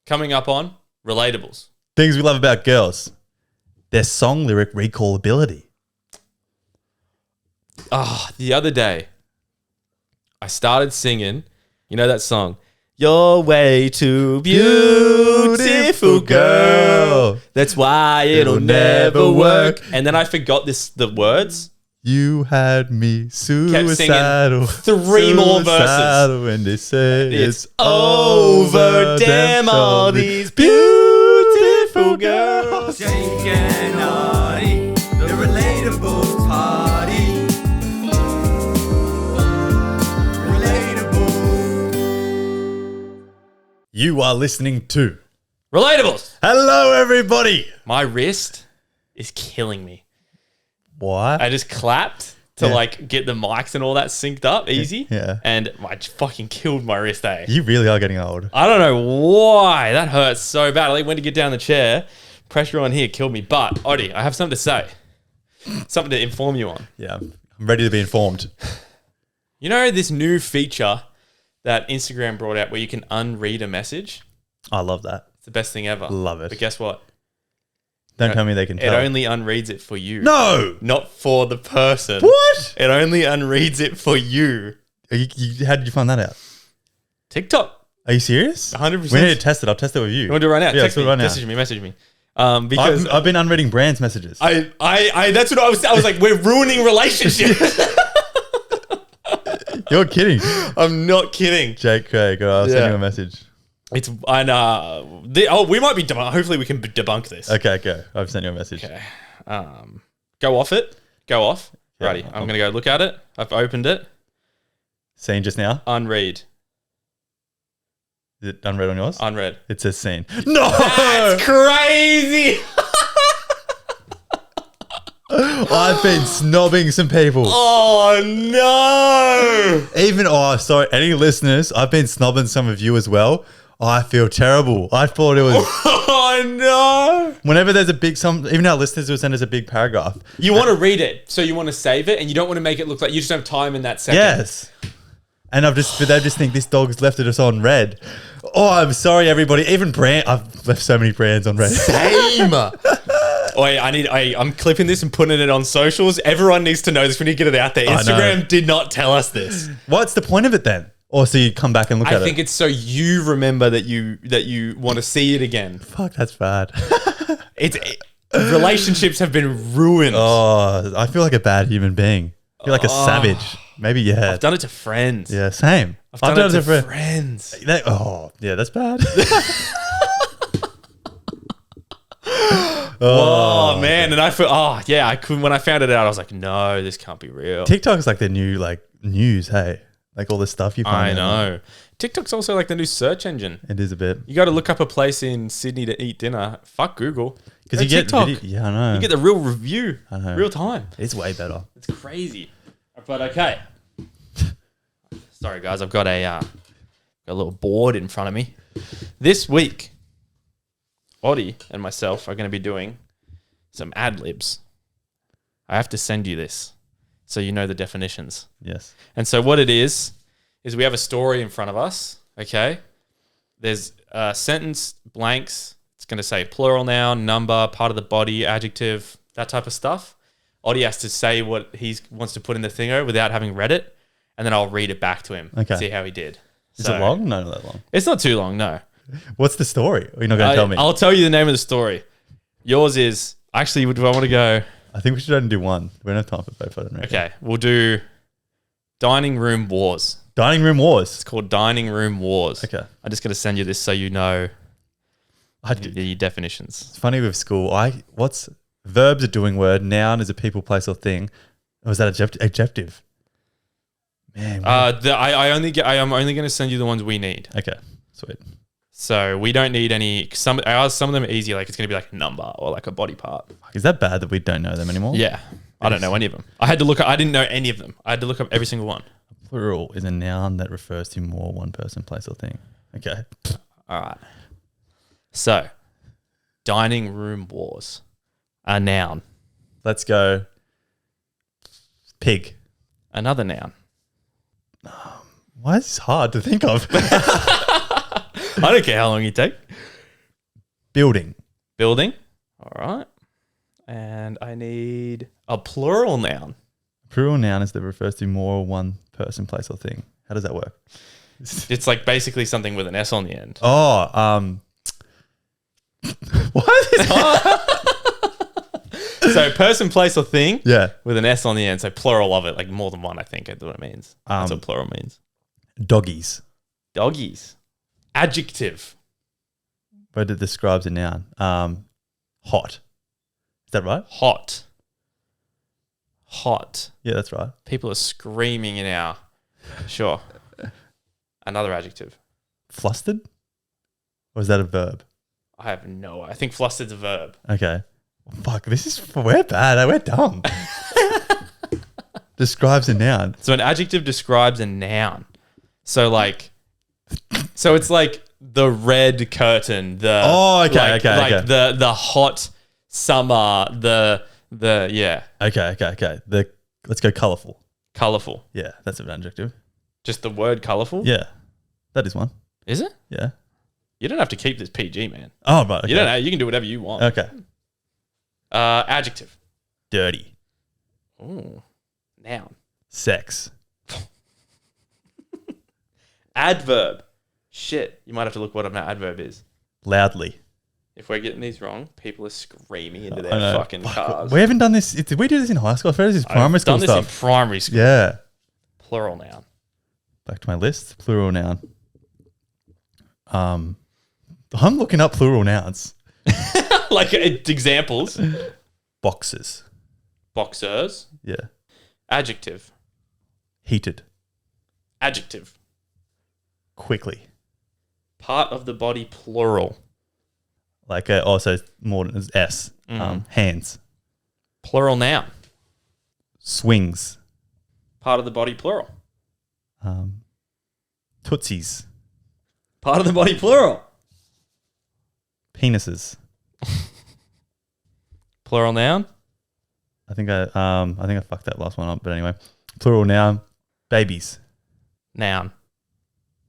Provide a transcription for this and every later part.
Coming up on Relatables. Things we love about girls. Their song lyric recallability. The other day, I started singing, you know that song, You're way too beautiful, girl. That's why it'll never work. And then I forgot the words. You had me suicidal. Kept singing 3 more verses. And they say It's over, damn all these beautiful girls. Jake and Naughty, the Relatables party. Relatable. You are listening to Relatables. Hello, everybody. My wrist is killing me. Why? I just clapped to like get the mics and all that synced up easy. Yeah. And I fucking killed my wrist, eh? You really are getting old. I don't know why. That hurts so bad. I like went to get down the chair. Pressure on here killed me. But, Oddy, I have something to say. Something to inform you on. Yeah, I'm ready to be informed. You know this new feature that Instagram brought out where you can unread a message? I love that. It's the best thing ever. Love it. But guess what? Don't tell me they can It tell. only unreads it for you. No! Not for the person. What? It only unreads it for you. How did you find that out? TikTok. Are you serious? 100%. We need to test it. I'll test it with you. You want to do it right now? Yeah, Text let's do me. it right now. Message me. Because I've been unreading brands' messages. I that's what I was like, we're ruining relationships. You're kidding. I'm not kidding. Jake Craig, I'll send Yeah. you a message. It's we might be hopefully we can debunk this. Okay. I've sent you a message. Okay. Go off it. Go off. Yeah, Righty. I'm gonna go look at it. I've opened it. Seen just now? Unread. Is it unread on yours? Unread. It says seen. No! That's crazy. I've been snobbing some people. Oh no. Sorry, any listeners, I've been snobbing some of you as well. I feel terrible. I thought it was... Oh no. Whenever there's a big... even our listeners will send us a big paragraph. You want to read it, so you want to save it, and you don't want to make it look like you just don't have time in that second. Yes. And they just think this dog's left us on red. Oh, I'm sorry, everybody. Even I've left so many brands on red. Same. Wait, I'm clipping this and putting it on socials. Everyone needs to know this. We need to get it out there. I know. Instagram did not tell us this. What's the point of it then? Or so you come back and look at I think it? it's so you remember that you want to see it again. Fuck, that's bad. Relationships have been ruined. Oh, I feel like a bad human being. I feel like a savage. Maybe, yeah. I've done it to friends. Yeah, same. I've done it to friends. Yeah, that's bad. Oh man, and I feel I couldn't when I found it out. I was like, no, this can't be real. TikTok's like the new news, hey. Like all the stuff you find. I know. TikTok's also like the new search engine. It is a bit. You got to look up a place in Sydney to eat dinner. Fuck Google. Because you get TikTok. yeah, I know. You get the real review. I know. Real time. It's way better. It's crazy. But okay. Sorry guys, I've got got a little board in front of me. This week, Oddy and myself are going to be doing some ad libs. I have to send you this so you know the definitions. Yes. And so what it is we have a story in front of us, okay? There's a sentence, blanks. It's going to say plural noun, number, part of the body, adjective, that type of stuff. Oddy has to say what he wants to put in the thingo without having read it, and then I'll read it back to him. Okay. See how he did. Is it long? No, not that long. It's not too long, no. What's the story? Or you're not going to tell me? I'll tell you the name of the story. Yours is... Actually, do I want to go... I think we should only do one. We don't have time for both, I don't reckon. Okay, we'll do Dining Room Wars. Dining Room Wars. It's called Dining Room Wars. Okay. I'm just going to send you this so you know It's the definitions. funny with school. What's verbs a doing word, noun is a people, place, or thing. Or is that adjective? Man. I am only going to send you the ones we need. Okay. Sweet. So we don't need any. Some of them are easy. Like it's going to be like a number or like a body part. Is that bad that we don't know them anymore? Yeah. I don't know any of them. I had to look up. I didn't know any of them. I had to look up every single one. Plural is a noun that refers to more one person, place, or thing. Okay. All right. So, Dining Room Wars. A noun. Let's go. Pig. Another noun. Why is this hard to think of? I don't care how long you take. Building. Building. All right. And I need a plural noun. Plural noun is that refers to more than one person, place, or thing. How does that work? It's like basically something with an S on the end. Oh, what is So person, place, or thing Yeah. with an S on the end. So plural of it, like more than one, I think is what it means. That's what plural means. Doggies. Doggies. Adjective. But it describes a noun. Hot. Is that right? Hot. Hot. Yeah, that's right. People are screaming in our... Sure. Another adjective. Flustered? Or is that a verb? I have no... I think flustered's a verb. Okay. Fuck, this is... We're bad. We're dumb. Describes a noun. So an adjective describes a noun. So like... So it's like the red curtain, the... Oh, okay, like, okay, like okay. the hot summer, the yeah. Okay. Let's go colourful. Colourful. Yeah, that's an adjective. Just the word colourful? Yeah, that is one. Is it? Yeah. You don't have to keep this PG, man. Oh, right. Okay. You don't know. You can do whatever you want. Okay. Adjective. Dirty. Ooh. Noun. Sex. Adverb. Shit. You might have to look what an adverb is. Loudly. If we're getting these wrong, people are screaming into I their know. fucking cars. We haven't done this. Did we do this in high school? I thought this is primary school I've done stuff. this in primary school. Yeah. Plural noun. Back to my list. Plural noun. I'm looking up plural nouns. Like examples. Boxes. Boxers. Yeah. Adjective. Heated. Adjective. Quickly. Part of the body, plural. Like also more than S. Hands. Plural noun. Swings. Part of the body, plural. Tootsies. Part of the body, plural. Penises. Plural noun. I think I fucked that last one up, but anyway. Plural noun. Babies. Noun.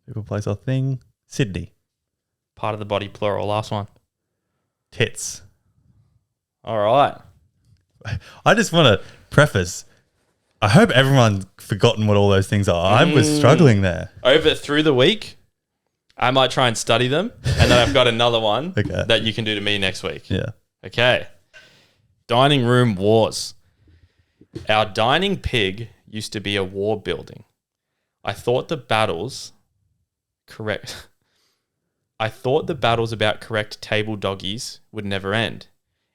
People, place, or thing. Sydney. Part of the body, plural. Last one. Tits. All right. I just want to preface. I hope everyone's forgotten what all those things are. I was struggling there. Through the week, I might try and study them, and then I've got another one Okay. that you can do to me next week. Yeah. Okay. Dining room wars. Our dining pig used to be a war building. I thought the battles about correct table doggies would never end.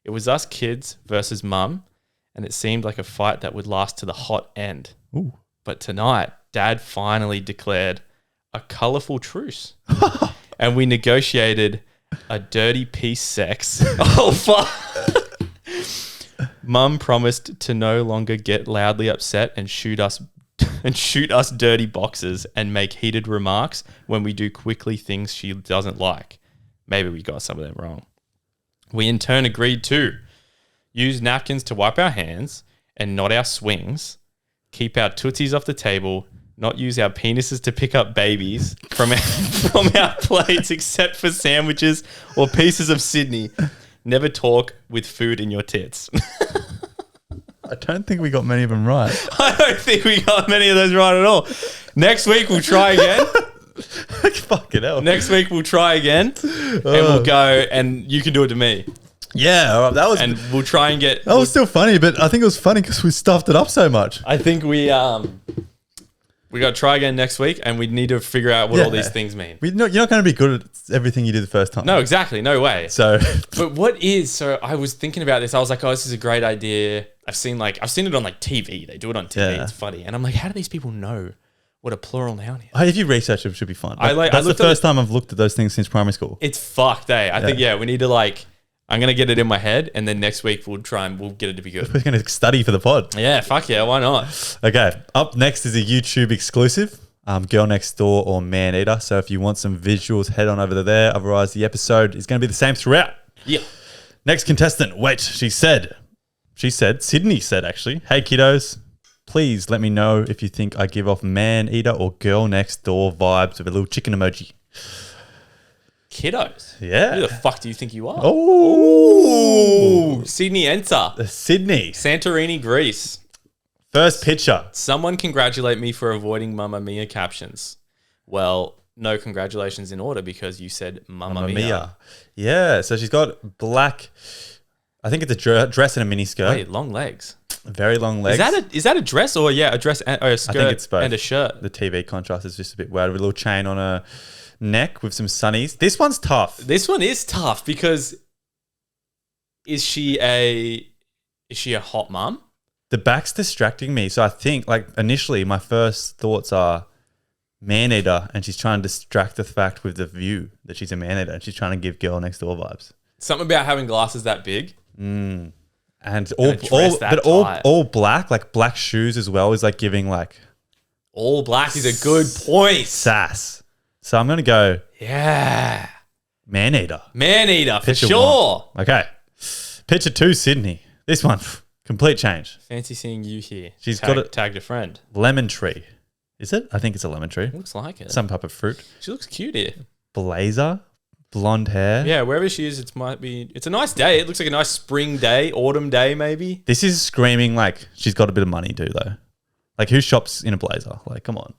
It was us kids versus mum, and it seemed like a fight that would last to the hot end. Ooh. But tonight, Dad finally declared a colourful truce. And we negotiated a dirty peace sex. Oh, fuck. Mum promised to no longer get loudly upset and shoot us dirty boxes and make heated remarks when we do quickly things she doesn't like. Maybe we got some of them wrong. We in turn agreed to use napkins to wipe our hands and not our swings, keep our tootsies off the table, not use our penises to pick up babies from our plates except for sandwiches or pieces of Sydney. Never talk with food in your tits. I don't think we got many of them right. I don't think we got many of those right at all. Next week we'll try again. Fucking hell. Next week we'll try again, and we'll go, and you can do it to me, Yeah, all right, that was and we'll try and get. that was still funny, but I think it was funny because we stuffed it up so much. I think we got to try again next week, and we need to figure out what all these things mean. You're not going to be good at everything you do the first time. No, exactly, no way. So, But what is so? I was thinking about this. I was like, oh, this is a great idea. I've seen it on like TV. They do it on TV. Yeah. It's funny, and I'm like, how do these people know what a plural noun is? if you research it, it should be fun. I That's the looked at first time I've looked at those things since primary school. It's fucked, eh? I think we need to I'm gonna get it in my head, and then next week we'll get it to be good. We're going to study for the pod. Yeah, fuck yeah, why not? Okay, up next is a YouTube exclusive. Girlnextdoor or Maneater. So if you want some visuals, head on over there. Otherwise, the episode is going to be the same throughout. Yeah. Next contestant. Wait, Sydney said actually, hey kiddos, please let me know if you think I give off Maneater or Girlnextdoor vibes with a little chicken emoji. kiddos. Yeah. Who the fuck do you think you are? Oh, Sydney enter. Sydney. Santorini, Greece. First picture. Someone congratulate me for avoiding Mamma Mia captions. Well, no congratulations in order because you said Mamma Mia. Yeah. So she's got black. I think it's a dress and a mini skirt. Wait, long legs. Very long legs. Is that a dress or a dress and a skirt? I think it's both. And a shirt. The TV contrast is just a bit weird with a little chain on her neck with some sunnies. This one's tough. This one is tough because is she a hot mum? The back's distracting me. So I think like initially my first thoughts are Maneater, and she's trying to distract the fact with the view that she's a Maneater, and she's trying to give Girl Next Door vibes. Something about having glasses that big. And a dress that tight. all black, like black shoes as well is like giving like All black is a good point. sass. So I'm gonna go Yeah. Maneater. Maneater for Picture sure. one. Okay. Picture 2, Sydney. This one, complete change. Fancy seeing you here. She's got tagged a friend. Lemon tree. Is it? I think it's a lemon tree. Looks like it. Some type of fruit. She looks cute here. Blazer. Blonde hair. Yeah, wherever she is, it's a nice day. It looks like a nice spring day, autumn day maybe. This is screaming like she's got a bit of money too though. Like who shops in a blazer? Like come on.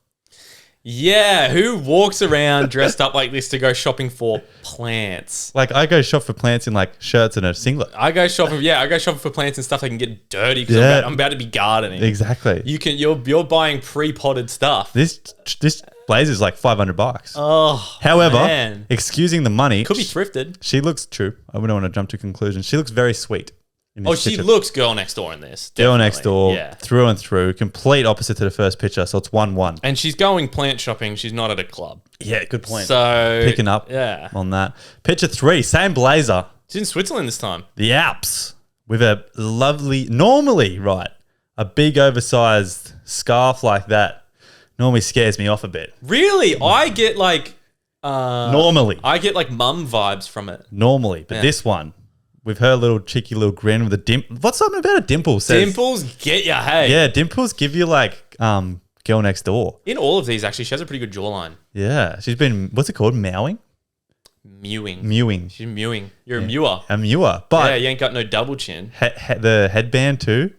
Yeah, who walks around dressed up like this to go shopping for plants? Like I go shop for plants in like shirts and a singlet. I go shopping for plants and stuff that can get dirty because I'm about to be gardening. Exactly. You're buying pre-potted stuff. This blazer's like $500. Oh, However, man. excusing the money, Could be thrifted. she looks true. I wouldn't want to jump to conclusions. She looks very sweet. In this She picture. looks Girl Next Door in this. Girl Definitely. Next Door, Yeah. through and through, complete opposite to the first picture. So it's 1-1. And she's going plant shopping. She's not at a club. Yeah, good point. So Picking up Yeah. on that. Picture 3, same blazer, She's in Switzerland this time. the Alps, with a lovely, normally, right, a big oversized scarf like that normally scares me off a bit. Really? I get like Normally. I get like mum vibes from it. Normally. But this one, with her little cheeky little grin with a dimple. What's something about a dimple? Says, Dimples get ya, hey. yeah, dimples give you like Girl Next Door. In all of these, actually, she has a pretty good jawline. Yeah. She's been, what's it called? Mewing? Mewing. She's mewing. You're a mewer. A mewer. But Yeah, you ain't got no double chin. the headband too.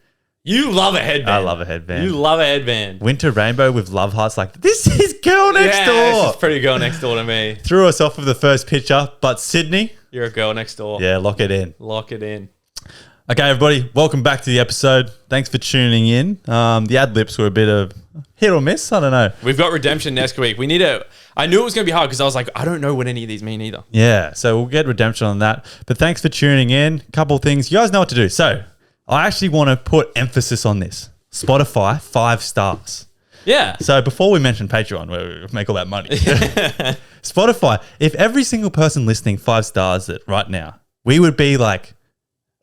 You love a headband. I love a headband. You love a headband. Winter rainbow with love hearts like this is Girl Next Yeah, Door. this is pretty Girl Next Door to me. Threw us off with the first picture, but Sydney, You're a Girl Next Door. yeah, lock it in. Lock it in. Okay, everybody, welcome back to the episode. Thanks for tuning in. The ad libs were a bit of hit or miss. I don't know. We've got redemption next week. We need a. I knew it was going to be hard because I was like, I don't know what any of these mean either. Yeah, so we'll get redemption on that. But thanks for tuning in. Couple things. You guys know what to do. So I actually want to put emphasis on this. Spotify, 5 stars. Yeah. So before we mention Patreon, where we make all that money, Spotify, if every single person listening 5 stars it right now, we would be like,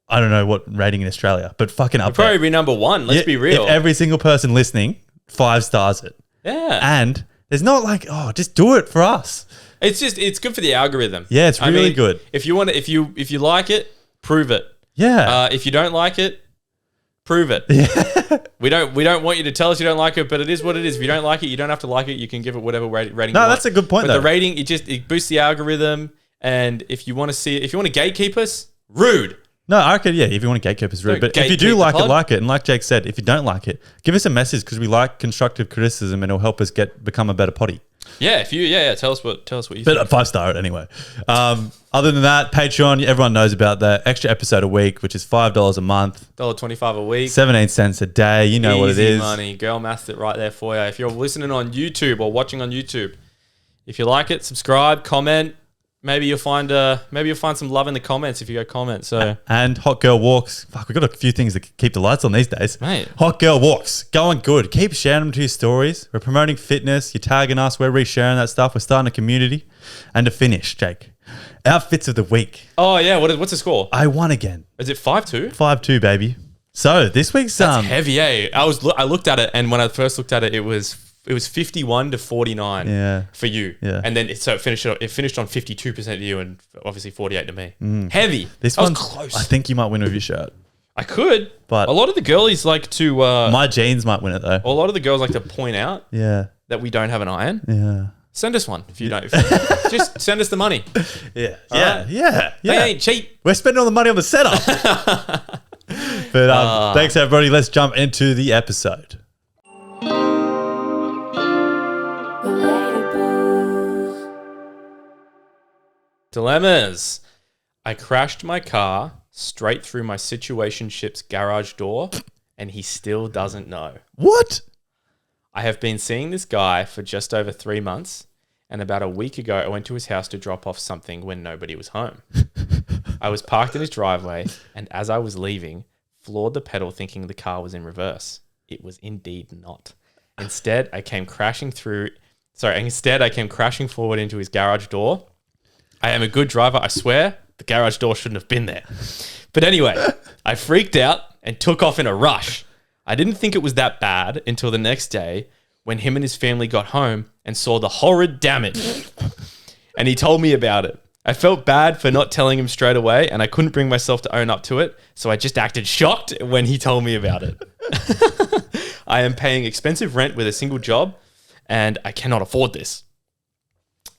I don't know what rating in Australia, but fucking up Probably there. be number one. Let's be real. If every single person listening 5 stars it. Yeah. And there's not like, oh, just do it for us. It's good for the algorithm. Yeah, it's really good. If you want to, if you like it, prove it. Yeah. If you don't like it, prove it. Yeah. We don't want you to tell us you don't like it, but it is what it is. If you don't like it, you don't have to like it. You can give it whatever rating. No, you want. that's a good point, But though. the rating, it boosts the algorithm. And if you want to see, if you want to gatekeep us, rude. No, I reckon, yeah, if you want to gatekeep us, rude. Don't But if you do gatekeep like the it, pod. like it. And like Jake said, if you don't like it, give us a message because we like constructive criticism and it'll help us become a better potty. Yeah, if you tell us what you But think. 5 star it anyway. Other than that, Patreon, everyone knows about that extra episode a week, which is $5 a month, $1.25 a week. 17 cents a day. You know what it Easy is. money. Girl maths it right there for you. If you're listening on YouTube or watching on YouTube, if you like it, subscribe, comment. Maybe you'll find some love in the comments if you go comment. So And Hot Girl Walks. Fuck, we've got a few things to keep the lights on these days. Mate. Hot Girl Walks. Going good. Keep sharing them to your stories. We're promoting fitness. You're tagging us. We're resharing that stuff. We're starting a community. And to finish, Jake, outfits of the week. oh yeah, what's the score? I won again. Is it 5-2? 5-2, baby. So this week's That's heavy, eh? I looked at it, and when I first looked at it, it was 51-49 Yeah. for you. Yeah. And then it finished on 52% to you and obviously 48 to me. Heavy. This that was one, close. I think you might win with your shirt. I could, But- a lot of the girlies like to My jeans might win it though. a lot of the girls like to point out Yeah. that we don't have an iron. Yeah. Send us one if you don't. Just send us the money. Yeah. Alright. They ain't cheap. We're spending all the money on the setup. But thanks, everybody. Let's jump into the episode. Dilemmas. I crashed my car straight through my situationship's garage door, and he still doesn't know. What? I have been seeing this guy for just over 3 months, and about a week ago, I went to his house to drop off something when nobody was home. I was parked in his driveway, and as I was leaving, floored the pedal thinking the car was in reverse. It was indeed not. Instead, I came crashing forward into his garage door. I am a good driver, I swear. The garage door shouldn't have been there. But anyway, I freaked out and took off in a rush. I didn't think it was that bad until the next day when him and his family got home and saw the horrid damage. And he told me about it. I felt bad for not telling him straight away, and I couldn't bring myself to own up to it, so I just acted shocked when he told me about it. I am paying expensive rent with a single job, and I cannot afford this.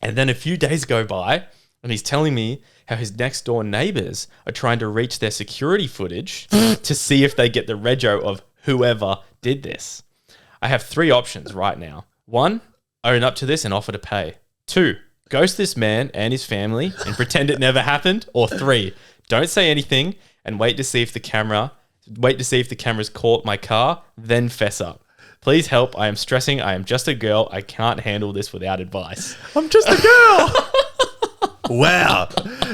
And then a few days go by, and he's telling me how his next door neighbors are trying to reach their security footage to see if they get the rego of whoever did this. I have 3 options right now. 1, own up to this and offer to pay. 2, ghost this man and his family and pretend it never happened. Or 3, don't say anything and wait to see if the cameras caught my car, then fess up. Please help. I am stressing. I am just a girl. I can't handle this without advice. I'm just a girl. Wow.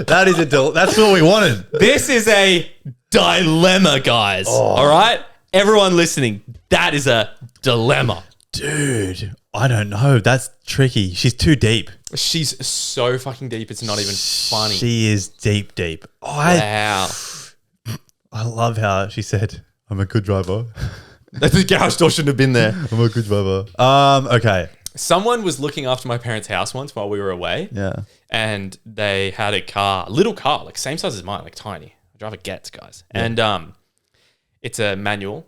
That's what we wanted. This is a dilemma, guys. All right? Everyone listening, that is a dilemma. Dude, I don't know. That's tricky. She's too deep. She's so fucking deep, it's not even funny. She is deep, deep. Wow. I love how she said, I'm a good driver. The garage door shouldn't have been there. I'm a good driver. Okay. Someone was looking after my parents' house once while we were away. Yeah. And they had a little car, like same size as mine, like tiny. I drive a Getz, guys. Yeah. And it's a manual.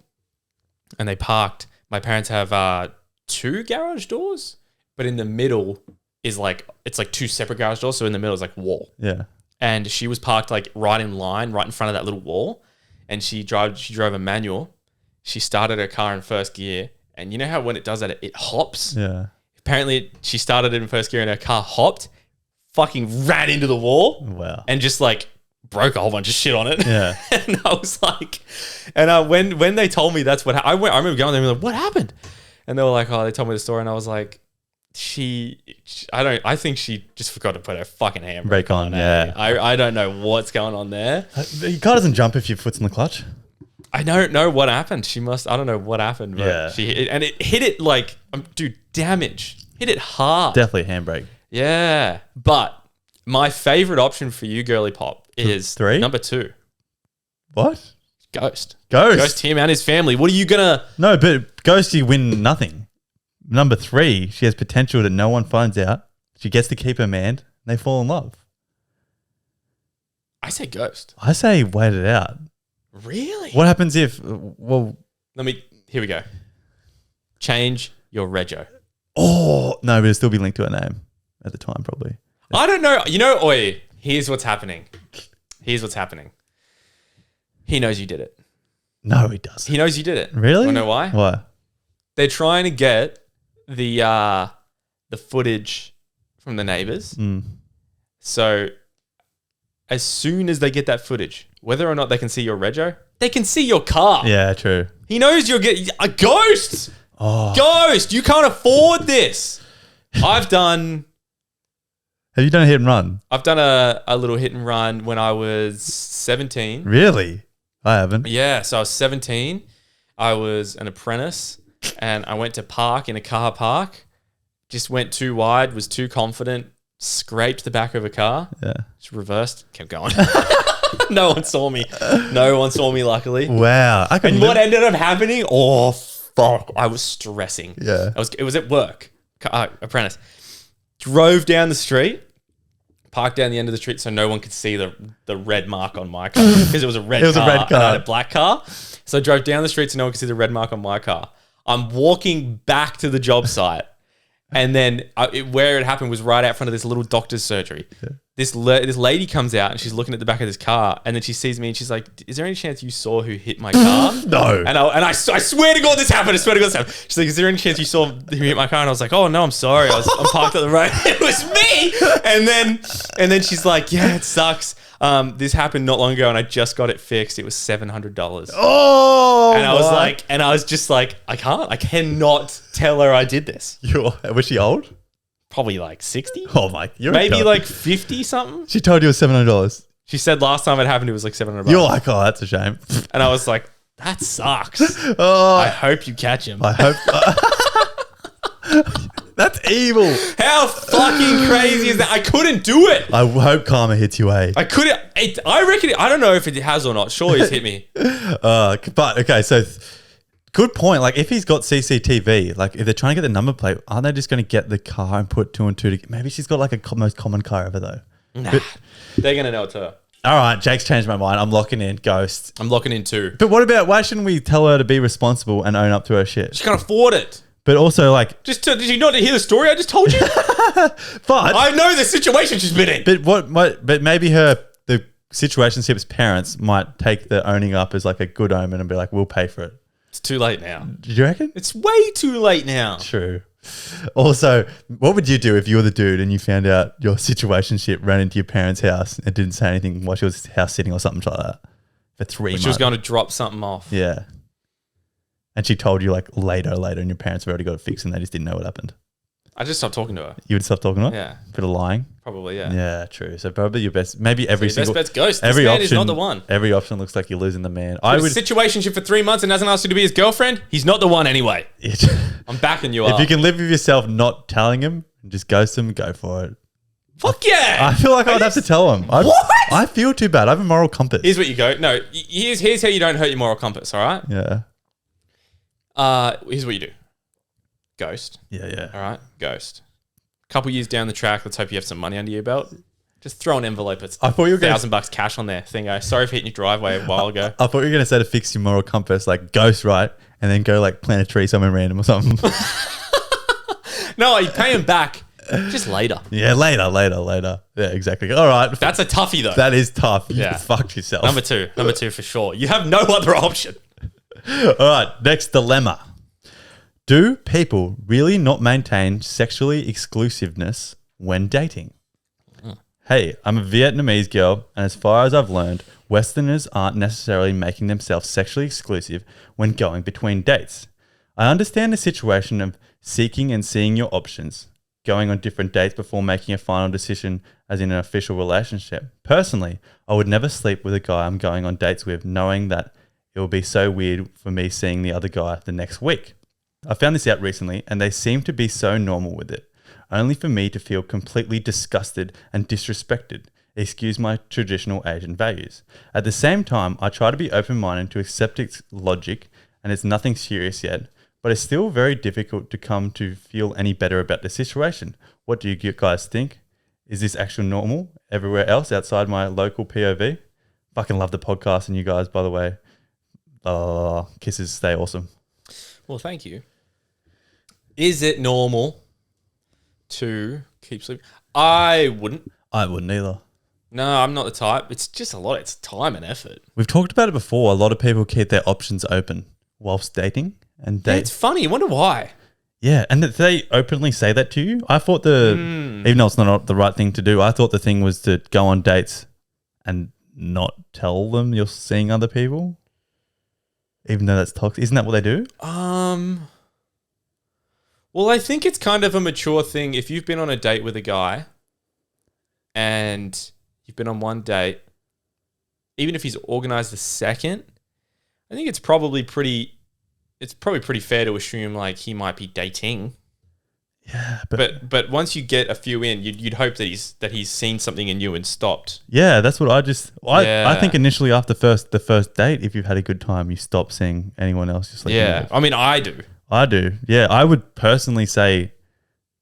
And they parked. My parents have 2 garage doors, but in the middle is it's 2 separate garage doors. So in the middle is like wall. Yeah. And she was parked like right in line, right in front of that little wall. And she drove a manual. She started her car in first gear. And you know how when it does that, it hops? Yeah. Apparently, she started it in first gear and her car hopped, fucking ran into the wall. Wow. And just broke a whole bunch of shit on it. Yeah. And I was like, and when they told me that's what happened, I remember going there and like, what happened? And they were like, oh, they told me the story. And I was like, I think she just forgot to put her fucking handbrake on. Yeah. I don't know what's going on there. Your car doesn't jump if your foot's in the clutch. I don't know what happened. I don't know what happened, but it hit it dude, damage. Hit it hard. Definitely a handbrake. Yeah. But my favorite option for you, Girly Pop, is 3? number 2. What? Ghost. Ghost. Ghost him and his family. What are you gonna? No, but ghost, you win nothing. Number 3, she has potential that no one finds out. She gets to keep her man. And they fall in love. I say ghost. I say wait it out. Really? What happens if? Here we go. Change your rego. Oh no, but it'll still be linked to her name at the time, probably. I don't know. Here's what's happening. He knows you did it. No, he doesn't. He knows you did it. Really? You know why? Why? They're trying to get the footage from the neighbors. Mm. So as soon as they get that footage, whether or not they can see your rego, they can see your car. Yeah, true. He knows you're getting a ghost. Oh. Ghost, you can't afford this. Have you done a hit and run? I've done a little hit and run when I was 17. Really? I haven't. Yeah, so I was 17. I was an apprentice and I went to park in a car park. Just went too wide, was too confident, scraped the back of a car. Yeah. Just reversed, kept going. No one saw me. Luckily. Wow. And what ended up happening? Oh, fuck. I was stressing. Yeah. It was at work. Apprentice. Drove down the street, parked down the end of the street so no one could see the red mark on my car because it was a red car. And I had a black car. So I drove down the street so no one could see the red mark on my car. I'm walking back to the job site And then where it happened was right out front of this little doctor's surgery. Yeah. This lady comes out and she's looking at the back of this car, and then she sees me and she's like, "Is there any chance you saw who hit my car?" No. And I swear to God this happened. I swear to God this happened. She's like, "Is there any chance you saw who hit my car?" And I was like, "Oh no, I'm sorry. I'm parked at the road." It was me. And then she's like, "Yeah, it sucks. This happened not long ago, and I just got it fixed. It was $700." Oh, and I was just like, I cannot tell her I did this. Was she old? Probably like 60. Oh my, maybe like 50 something. She told you it was $700. She said last time it happened, it was like $700. You're like, oh, that's a shame. And I was like, that sucks. Oh, I hope you catch him. I hope. That's evil. How fucking crazy is that? I couldn't do it. I hope karma hits you, I couldn't. I reckon. I don't know if it has or not. Surely it's hit me. But okay, so good point. Like, if he's got CCTV, like if they're trying to get the number plate, aren't they just going to get the car and put two and two together? Maybe she's got like a most common car ever though. Nah, they're going to know it's her. All right, Jake's changed my mind. I'm locking in Ghost. I'm locking in too. But what about, why shouldn't we tell her to be responsible and own up to her shit? She can't afford it. But also, like, did you not hear the story I just told you? But I know the situation she's been in. But maybe the situationship's parents might take the owning up as like a good omen and be like, we'll pay for it. It's too late now. Do you reckon? It's way too late now. True. Also, what would you do if you were the dude and you found out your situationship ran into your parents' house and didn't say anything while she was house sitting or something like that for 3 months? She was going to drop something off. Yeah. And she told you like later, and your parents have already got it fixed and they just didn't know what happened. I just stopped talking to her. You would stop talking to her? Yeah. Bit of lying? Probably, yeah. Yeah, true. So probably your best, maybe every so your single... best bet's Ghost. Every This man option is not the one. Every option looks like you're losing the man. I would situationship for 3 months and hasn't asked you to be his girlfriend. He's not the one anyway. I'm backing you up. If you can live with yourself not telling him, just ghost him, go for it. Fuck yeah. I feel like I'd have to tell him. What? I feel too bad. I have a moral compass. Here's what you go. No, here's how you don't hurt your moral compass, all right? Yeah. Here's what you do. Ghost. Yeah. All right? Ghost. Couple years down the track, let's hope you have some money under your belt. Just throw an envelope. It's I thought you were $1,000 cash on there. Sorry for hitting your driveway a while ago. I thought you were going to say to fix your moral compass, like ghost, right? And then go like plant a tree somewhere random or something. No, you pay him back just later. Yeah, later. Yeah, exactly. All right. That's a toughie though. That is tough. You Yeah. fucked yourself. Number two for sure. You have no other option. All right. Next dilemma. Do people really not maintain sexually exclusiveness when dating? Hey, I'm a Vietnamese girl, and as far as I've learned, Westerners aren't necessarily making themselves sexually exclusive when going between dates. I understand the situation of seeking and seeing your options, going on different dates before making a final decision as in an official relationship. Personally, I would never sleep with a guy I'm going on dates with knowing that it will be so weird for me seeing the other guy the next week. I found this out recently and they seem to be so normal with it, only for me to feel completely disgusted and disrespected. Excuse my traditional Asian values. At the same time, I try to be open-minded to accept its logic and it's nothing serious yet, but it's still very difficult to come to feel any better about the situation. What do you guys think? Is this actual normal everywhere else outside my local POV? Fucking love the podcast and you guys, by the way. Kisses, stay awesome. Well, thank you. Is it normal to keep sleeping? I wouldn't. I wouldn't either. No, I'm not the type. It's just a lot. It's time and effort. We've talked about it before. A lot of people keep their options open whilst dating and Yeah, it's funny. I wonder why. Yeah, and that they openly say that to you. I thought even though it's not the right thing to do, I thought the thing was to go on dates and not tell them you're seeing other people, even though that's toxic. Isn't that what they do? Well, I think it's kind of a mature thing. If you've been on a date with a guy and you've been on one date, even if he's organized the second, I think it's probably pretty fair to assume like he might be dating. Yeah, but once you get a few in, you'd hope that he's seen something in you and stopped. Yeah, that's what I think initially after the first date, if you've had a good time, you stop seeing anyone else. Just like, Yeah, I mean, I do. I do. Yeah, I would personally say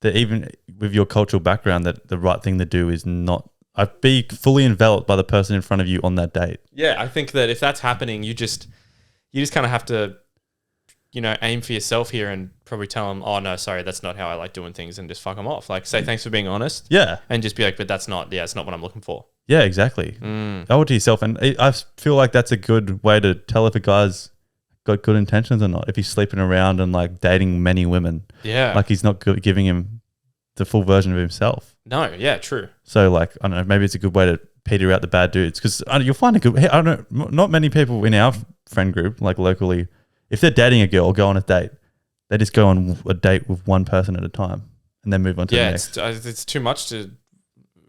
that even with your cultural background, that the right thing to do is not. I'd be fully enveloped by the person in front of you on that date. Yeah, I think that if that's happening, you just kind of have to aim for yourself here and probably tell them, oh no, sorry, that's not how I like doing things, and just fuck them off. Like, say thanks for being honest. Yeah. And just be like, but it's not what I'm looking for. Yeah, exactly. Owe it to yourself. And I feel like that's a good way to tell if a guy's got good intentions or not. If he's sleeping around and like dating many women. Yeah. Like he's not giving him the full version of himself. No, yeah, true. So like, I don't know, maybe it's a good way to peter out the bad dudes. Because you'll find I don't know, not many people in our friend group, like locally, if they're dating a girl or go on a date, they just go on a date with one person at a time and then move on to the next. Yeah, it's too much to...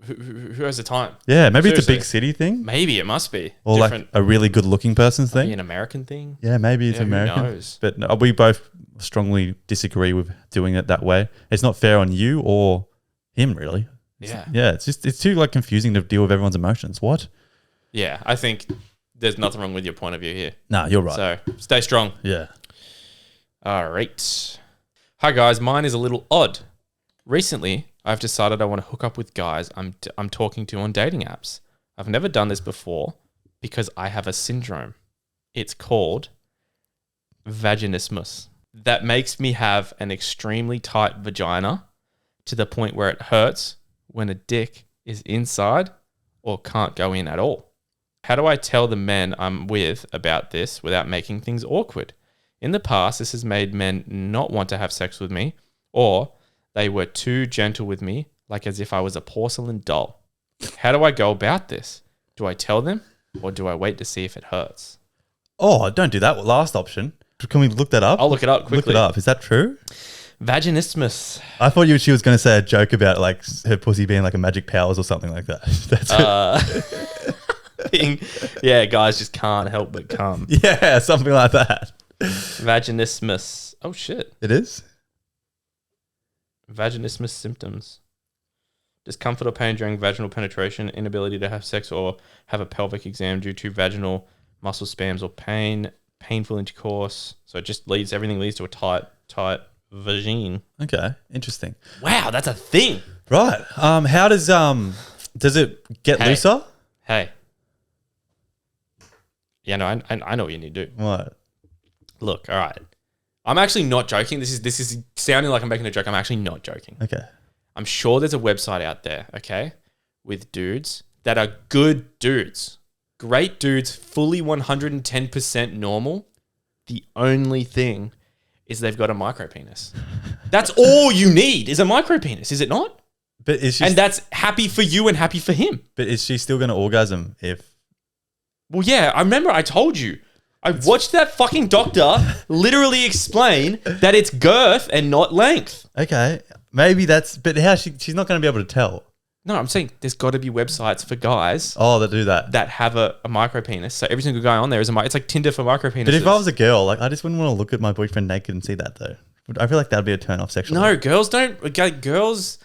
Who has the time? Yeah, maybe Seriously. it's a big city thing. Maybe it must be. Or different, like a really good looking person's maybe thing. an American thing. Yeah, maybe it's Yeah, who American. knows? But no, we both strongly disagree with doing it that way. It's not fair on you or him, really. Yeah. It's too like confusing to deal with everyone's emotions. What? Yeah, I think there's nothing wrong with your point of view here. Nah, you're right. So stay strong. Yeah. All right. Hi guys, mine is a little odd. Recently, I've decided I want to hook up with guys I'm talking to on dating apps. I've never done this before because I have a syndrome. It's called vaginismus. That makes me have an extremely tight vagina to the point where it hurts when a dick is inside or can't go in at all. How do I tell the men I'm with about this without making things awkward? In the past, this has made men not want to have sex with me, or they were too gentle with me, like as if I was a porcelain doll. How do I go about this? Do I tell them, or do I wait to see if it hurts? Oh, don't do that last option. Can we look that up? I'll look it up quickly. Look it up. Is that true? Vaginismus. I thought she was going to say a joke about like her pussy being like a magic powers or something like that. That's Yeah, guys just can't help but come. yeah, something like that. Vaginismus. Oh, shit. It is? Vaginismus symptoms. Discomfort or pain during vaginal penetration, inability to have sex or have a pelvic exam due to vaginal muscle spasms or pain, painful intercourse. So it just everything leads to a tight vagine. Okay, interesting. Wow, that's a thing. Right. How does it get Hey. looser? Hey. Yeah, no, I know what you need to do. What? Look, all right. I'm actually not joking. This is sounding like I'm making a joke. I'm actually not joking. Okay. I'm sure there's a website out there, okay, with dudes that are good dudes. Great dudes, fully 110% normal. The only thing is they've got a micropenis. That's all you need is a micropenis, is it not? But is she And that's happy for you and happy for him. but is she still going to orgasm if Well, yeah, I remember I told you. I watched that fucking doctor literally explain that it's girth and not length. Okay, maybe that's but how she's not going to be able to tell. No, I'm saying there's got to be websites for guys Oh, they do that. that have a micropenis. So every single guy on there is it's like Tinder for micropenises. But if I was a girl, like I just wouldn't want to look at my boyfriend naked and see that though. I feel like that'd be a turn off sexually. No, girls don't. Okay, girls,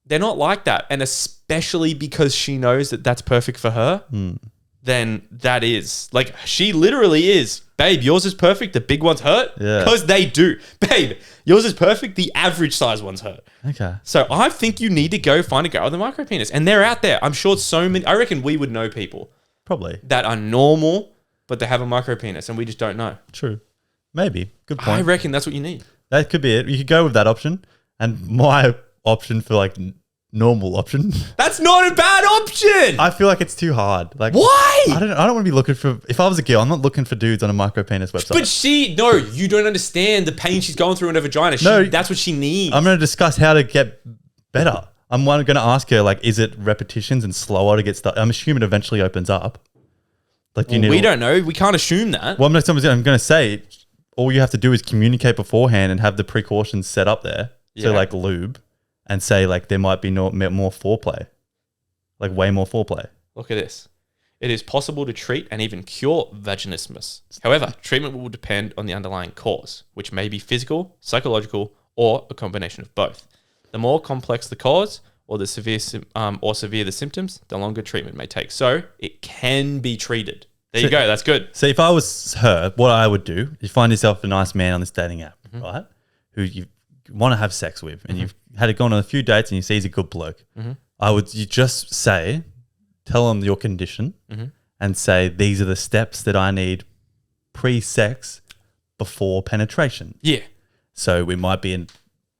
they're not like that. And especially because she knows that that's perfect for her, then that is. Like, she literally is. Babe, yours is perfect. The big ones hurt. Yeah. Because they do. Babe, yours is perfect. The average size ones hurt. Okay. So I think you need to go find a girl with a micropenis. And they're out there. I'm sure so many. I reckon we would know people Probably. that are normal, but they have a micropenis and we just don't know. True. Maybe. Good I point. reckon that's what you need. That could be it. You could go with that option. And my option for like normal option. That's not a bad option. I feel like it's too hard. Like Why? I don't want to be looking for if I was a girl, I'm not looking for dudes on a micropenis website. But you don't understand the pain she's going through in her vagina. No. That's what she needs. I'm going to discuss how to get better. I'm going to ask her like, is it repetitions and slower to get started? I'm assuming it eventually opens up. Like we don't know. We can't assume that. Well, I'm going to say all you have to do is communicate beforehand and have the precautions set up there. So Yeah. like lube and say like there might be more foreplay, like way more foreplay. Look at this. It is possible to treat and even cure vaginismus. However, treatment will depend on the underlying cause, which may be physical, psychological, or a combination of both. The more complex the cause, or the severe the symptoms, the longer treatment may take. So it can be treated. There you go. That's good. So if I was her, what I would do, you find yourself a nice man on this dating app, right? Who you want to have sex with, and you've had it gone on a few dates, and you see he's a good bloke. You just tell him your condition, and say these are the steps that I need pre-sex before penetration. Yeah. So we might be in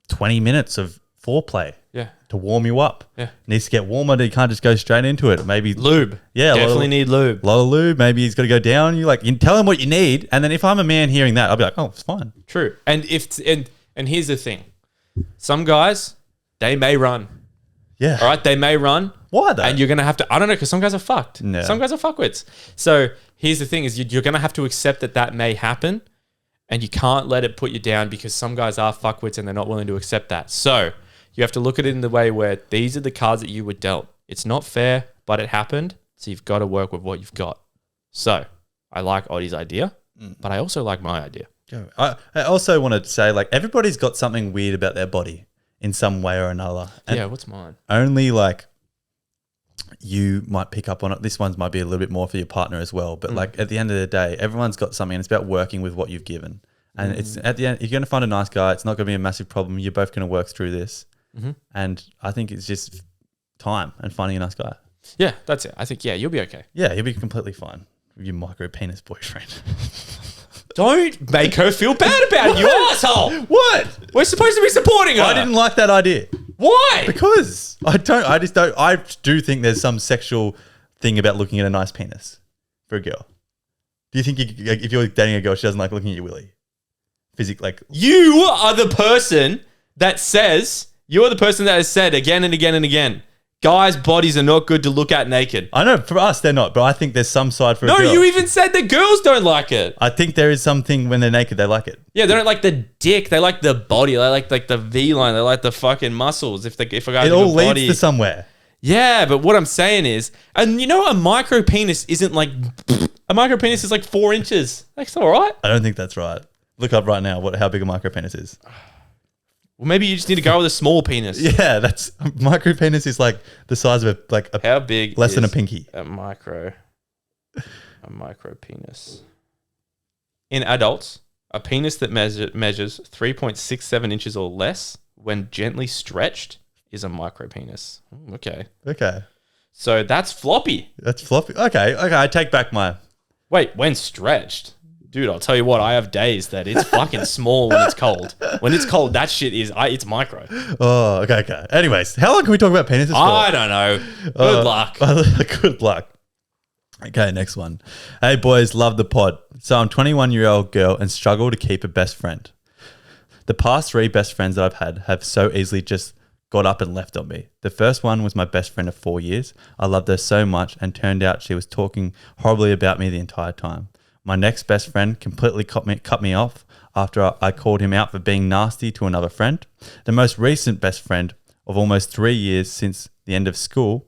20 minutes of foreplay Yeah. to warm you up. Yeah. Needs to get warmer. You can't just go straight into it. Maybe Lube. Yeah, Definitely need lube. a lot of lube. Maybe he's got to go down. You tell him what you need, and then if I'm a man hearing that, I'll be like, oh, it's fine. True. And and here's the thing. Some guys, they may run. Yeah. All right, they may run. Why though? And you're gonna have to. I don't know, because some guys are fucked. No. Some guys are fuckwits. So here's the thing: is you're gonna have to accept that may happen, and you can't let it put you down because some guys are fuckwits and they're not willing to accept that. So you have to look at it in the way where these are the cards that you were dealt. It's not fair, but it happened. So you've got to work with what you've got. So I like Oddie's idea, but I also like my idea. I also want to say, like, everybody's got something weird about their body in some way or another. And Yeah, what's mine? only like you might pick up on it. This one's might be a little bit more for your partner as well. But like at the end of the day, everyone's got something, and it's about working with what you've given. And it's at the end, if you're going to find a nice guy, it's not going to be a massive problem. You're both going to work through this. And I think it's just time and finding a nice guy. Yeah, that's it. I think, yeah, you'll be okay. Yeah, you'll be completely fine with your micro penis boyfriend. Don't make her feel bad about it, you asshole. What? We're supposed to be supporting her. I didn't like that idea. Why? Because I do think there's some sexual thing about looking at a nice penis for a girl. Do you think if you're dating a girl, she doesn't like looking at your willy? You are the person that has said again and again and again, guys' bodies are not good to look at naked. I know for us they're not, but I think there's some side for a girl. No, you even said that girls don't like it. I think there is something when they're naked they like it. Yeah, they don't like the dick. They like the body. They like the V line. They like the fucking muscles. If a guy's It all a leads body, to somewhere. Yeah, but what I'm saying is, and you know, a micro penis isn't like a micro penis is like 4 inches. That's all right. I don't think that's right. Look up right now how big a micro penis is. Well, maybe you just need to go with a small penis. Yeah, that's micro penis is like the size of How big? less than a pinky. A micro penis. In adults, a penis that measures 3.67 inches or less when gently stretched is a micro penis. Okay. Okay. So that's floppy. That's floppy. Okay, I take back my... Wait, when stretched? Dude, I'll tell you what, I have days that it's fucking small when it's cold. When it's cold, that shit it's micro. Oh, okay. Anyways, how long can we talk about penises for? I don't know. Good luck. Good luck. Okay, next one. Hey, boys, love the pod. So I'm a 21-year-old girl and struggle to keep a best friend. The past 3 best friends that I've had have so easily just got up and left on me. The first one was my best friend of 4 years. I loved her so much and turned out she was talking horribly about me the entire time. My next best friend completely cut me off after I called him out for being nasty to another friend. The most recent best friend of almost 3 years since the end of school,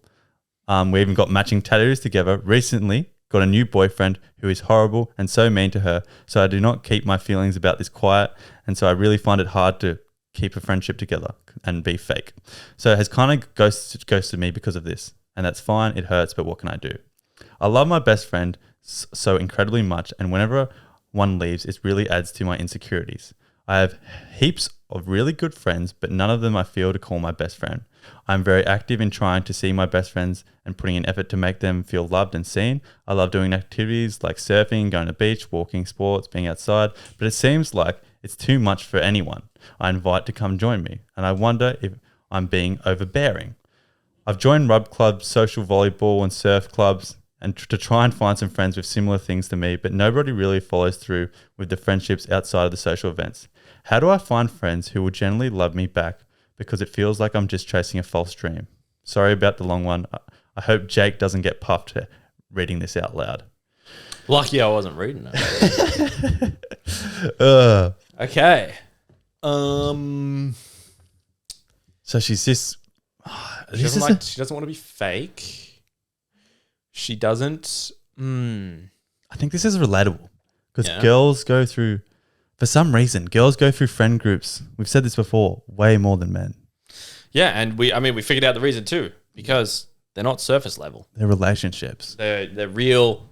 we even got matching tattoos together, recently got a new boyfriend who is horrible and so mean to her. So I do not keep my feelings about this quiet, and so I really find it hard to keep a friendship together and be fake. So it has kind of ghosted me because of this, and that's fine. It hurts, but what can I do? I love my best friend so incredibly much, and whenever one leaves, it really adds to my insecurities. I have heaps of really good friends, but none of them I feel to call my best friend. I'm very active in trying to see my best friends and putting in effort to make them feel loved and seen. I love doing activities like surfing, going to the beach, walking, sports, being outside, but it seems like it's too much for anyone I invite to come join me, and I wonder if I'm being overbearing. I've joined rugby clubs, social volleyball and surf clubs, and to try and find some friends with similar things to me, but nobody really follows through with the friendships outside of the social events. How do I find friends who will generally love me back, because it feels like I'm just chasing a false dream? Sorry about the long one. I hope Jake doesn't get puffed reading this out loud. Lucky I wasn't reading it. Okay. So she's just... She doesn't want to be fake. She doesn't. I think this is relatable because Yeah. girls go through, for some reason, friend groups. We've said this before, way more than men. Yeah, and we figured out the reason too, because they're not surface level. They're relationships. They're real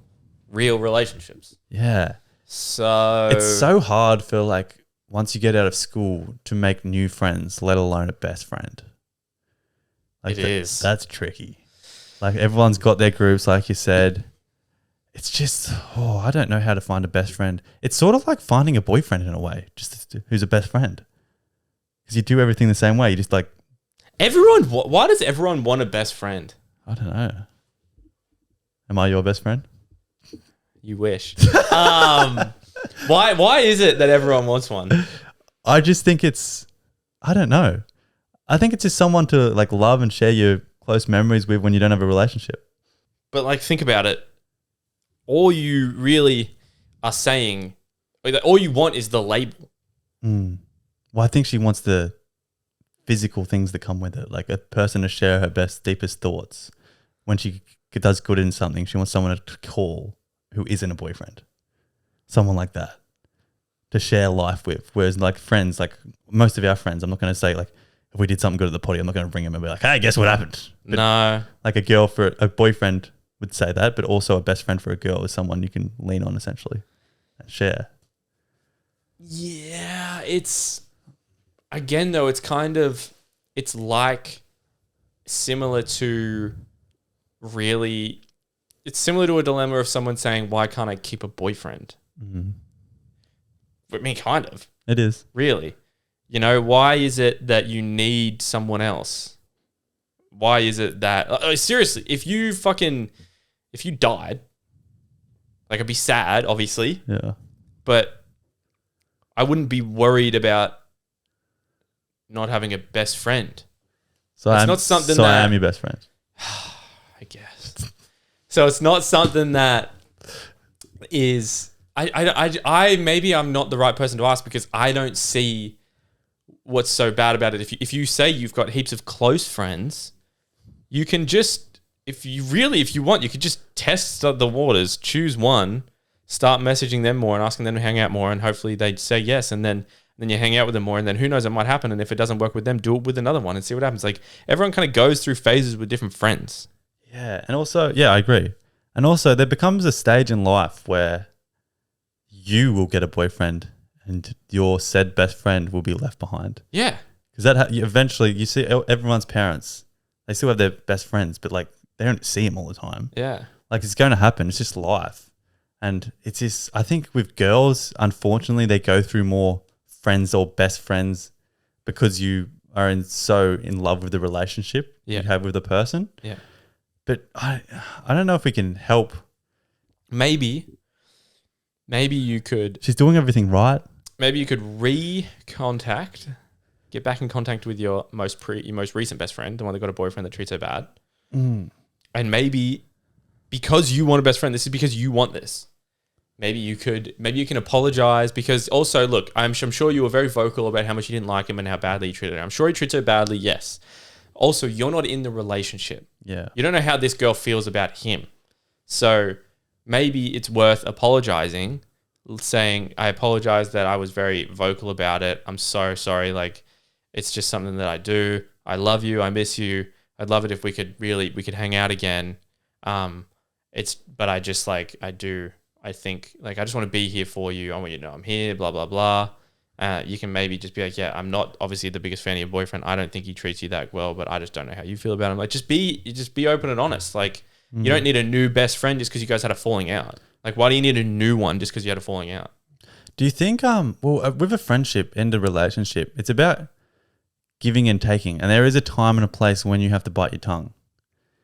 relationships. Yeah. So It's so hard for like once you get out of school to make new friends, let alone a best friend. Like It is. That's tricky. Like everyone's got their groups, like you said. it's just, I don't know how to find a best friend. It's sort of like finding a boyfriend in a way, just who's a best friend. Because you do everything the same way. You just like, why does everyone want a best friend? I don't know. Am I your best friend? You wish. Why is it that everyone wants one? I just think I don't know. I think it's just someone to like love and share your close memories with when you don't have a relationship. But like, think about it. All you really are saying, all you want is the label. Well, I think she wants the physical things that come with it, like a person to share her best, deepest thoughts. When she does good in something, she wants someone to call who isn't a boyfriend. Someone like that to share life with. Whereas like friends, like most of our friends, I'm not going to say like, if we did something good at the potty, I'm not going to bring him and be like, hey, guess what happened? But no. Like a boyfriend would say that, but also a best friend for a girl is someone you can lean on essentially and share. Yeah, again though, it's like similar to it's similar to a dilemma of someone saying, why can't I keep a boyfriend? Mm-hmm. I mean, kind of. It is. Really. You know, why is it that you need someone else? Why is it that... seriously, if you died, like, I'd be sad, obviously. Yeah. But I wouldn't be worried about not having a best friend. So it's not something I am your best friend. I guess. So it's not something that is... I maybe I'm not the right person to ask because I don't see what's so bad about it. If you say you've got heaps of close friends, you can just, if you want, you could just test the waters, choose one, start messaging them more and asking them to hang out more, and hopefully they'd say yes, and then you hang out with them more, and then who knows, it might happen. And if it doesn't work with them, do it with another one and see what happens. Like, everyone kind of goes through phases with different friends. Yeah, and also, I agree. And also, there becomes a stage in life where you will get a boyfriend and your said best friend will be left behind. Yeah. Because eventually, you see everyone's parents, they still have their best friends, but like they don't see them all the time. Yeah. Like it's going to happen. It's just life. And it's just, I think with girls, unfortunately, they go through more friends or best friends because you are in love with the relationship you have with the person. Yeah. But I don't know if we can help. Maybe you could... She's doing everything right. Maybe you could get back in contact with your most recent best friend, the one that got a boyfriend that treats her bad. And maybe because you want a best friend, this is because you want this. Maybe you can apologize because also, look, I'm sure you were very vocal about how much you didn't like him and how badly he treated her. I'm sure he treats her badly, yes. Also, you're not in the relationship. Yeah. You don't know how this girl feels about him. So maybe it's worth apologizing, saying, I apologize that I was very vocal about it. I'm so sorry. Like, it's just something that I do. I love you. I miss you. I'd love it if we could hang out again. But I just like, I think like, I just want to be here for you. I want you to know I'm here, blah, blah, blah. You can maybe just be like, yeah, I'm not obviously the biggest fan of your boyfriend. I don't think he treats you that well, but I just don't know how you feel about him. Like, just be open and honest. Like, you don't need a new best friend just because you guys had a falling out. Like, why do you need a new one just because you had a falling out? Do you think, with a friendship and a relationship, it's about giving and taking, and there is a time and a place when you have to bite your tongue.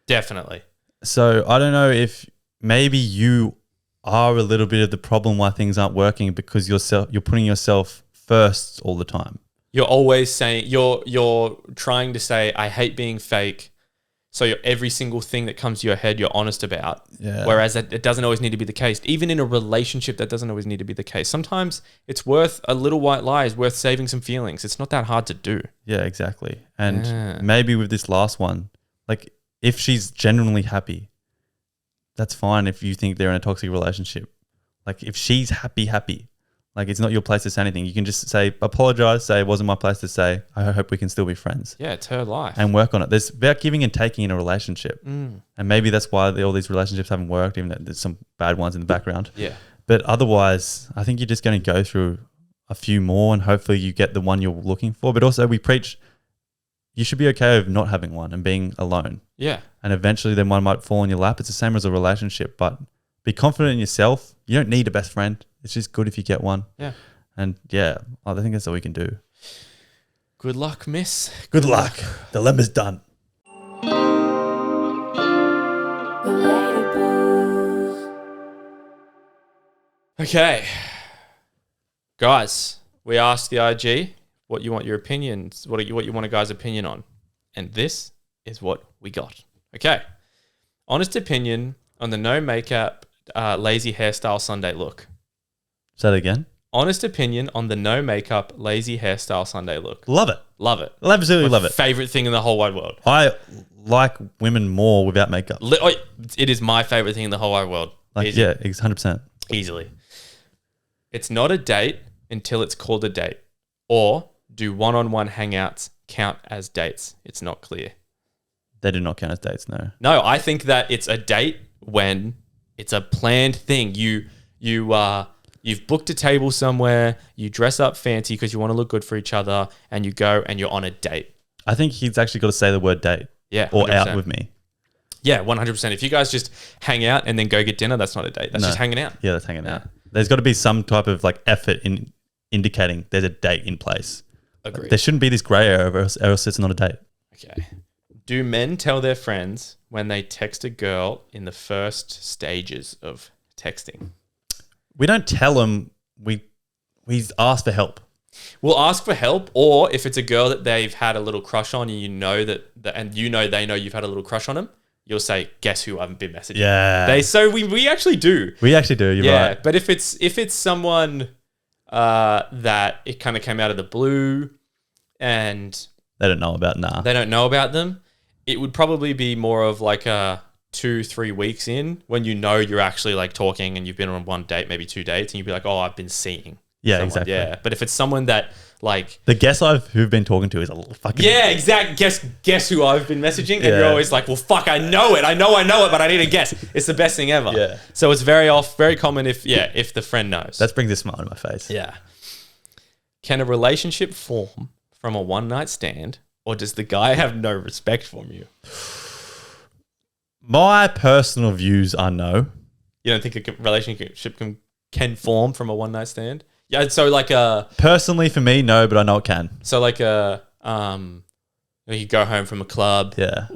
Definitely. So I don't know if maybe you are a little bit of the problem why things aren't working because you're putting yourself first all the time. You're always saying, you're trying to say, I hate being fake. So every single thing that comes to your head, you're honest about. Yeah. Whereas it doesn't always need to be the case. Even in a relationship, that doesn't always need to be the case. Sometimes it's worth a little white lie is worth saving some feelings. It's not that hard to do. Yeah, exactly. And maybe with this last one, like if she's genuinely happy, that's fine if you think they're in a toxic relationship. Like if she's happy, like it's not your place to say anything. You can just say, apologize, say it wasn't my place to say. I hope we can still be friends. Yeah, it's her life. And work on it. There's about giving and taking in a relationship. And maybe that's why all these relationships haven't worked, even though there's some bad ones in the background. Yeah. But otherwise, I think you're just going to go through a few more and hopefully you get the one you're looking for. But also we preach, you should be okay with not having one and being alone. Yeah. And eventually then one might fall in your lap. It's the same as a relationship, but Be confident in yourself. You don't need a best friend. It's just good if you get one. Yeah. And yeah, I think that's all we can do. Good luck, miss. Good luck. The lemma's done. Okay. Guys, we asked the IG what you want your opinions, what you want a guy's opinion on. And this is what we got. Okay. Honest opinion on the no makeup, lazy hairstyle Sunday look. Say that again. Honest opinion on the no makeup, lazy hairstyle Sunday look. Love it. Love it. Absolutely love it. Favorite thing in the whole wide world. I like women more without makeup. It is my favorite thing in the whole wide world. Like, Easy. yeah, 100%. Easily. It's not a date until it's called a date. Or do one-on-one hangouts count as dates? It's not clear. They do not count as dates, no. No, I think that it's a date when it's a planned thing. You've booked a table somewhere, you dress up fancy because you want to look good for each other, and you go and you're on a date. I think he's actually got to say the word date. Yeah. Or 100%. out with me. Yeah, 100%. If you guys just hang out and then go get dinner, that's not a date. That's just hanging out. Yeah, that's hanging out. There's got to be some type of like effort in indicating there's a date in place. Agreed. There shouldn't be this grey area or else it's not a date. Okay. Do men tell their friends when they text a girl in the first stages of texting? We don't tell them. We ask for help. We'll ask for help, or if it's a girl that they've had a little crush on, and you know they know you've had a little crush on them, you'll say, "Guess who I've been messaging?" Yeah. So we actually do. We actually do. You're right. But if it's someone that it kind of came out of the blue, and They don't know about they don't know about them, it would probably be more of like a 2-3 weeks in when you know you're actually like talking and you've been on one date, maybe 2 dates, and you'd be like, "Oh, I've been seeing." Yeah, someone. exactly. Yeah, but if it's someone that like The guess who've been talking to is a little fucking... yeah, exact. Guess who I've been messaging, and Yeah. you're always like, "Well, fuck, I know it, but I need to guess." It's the best thing ever. Yeah. So it's very common if the friend knows. That brings a smile to my face. yeah. Can a relationship form from a one night stand, or does the guy have no respect from you? My personal views are no. You don't think a relationship can form from a one night stand? Yeah. So like a Personally, for me, no, but I know it can. you go home from a club. Yeah.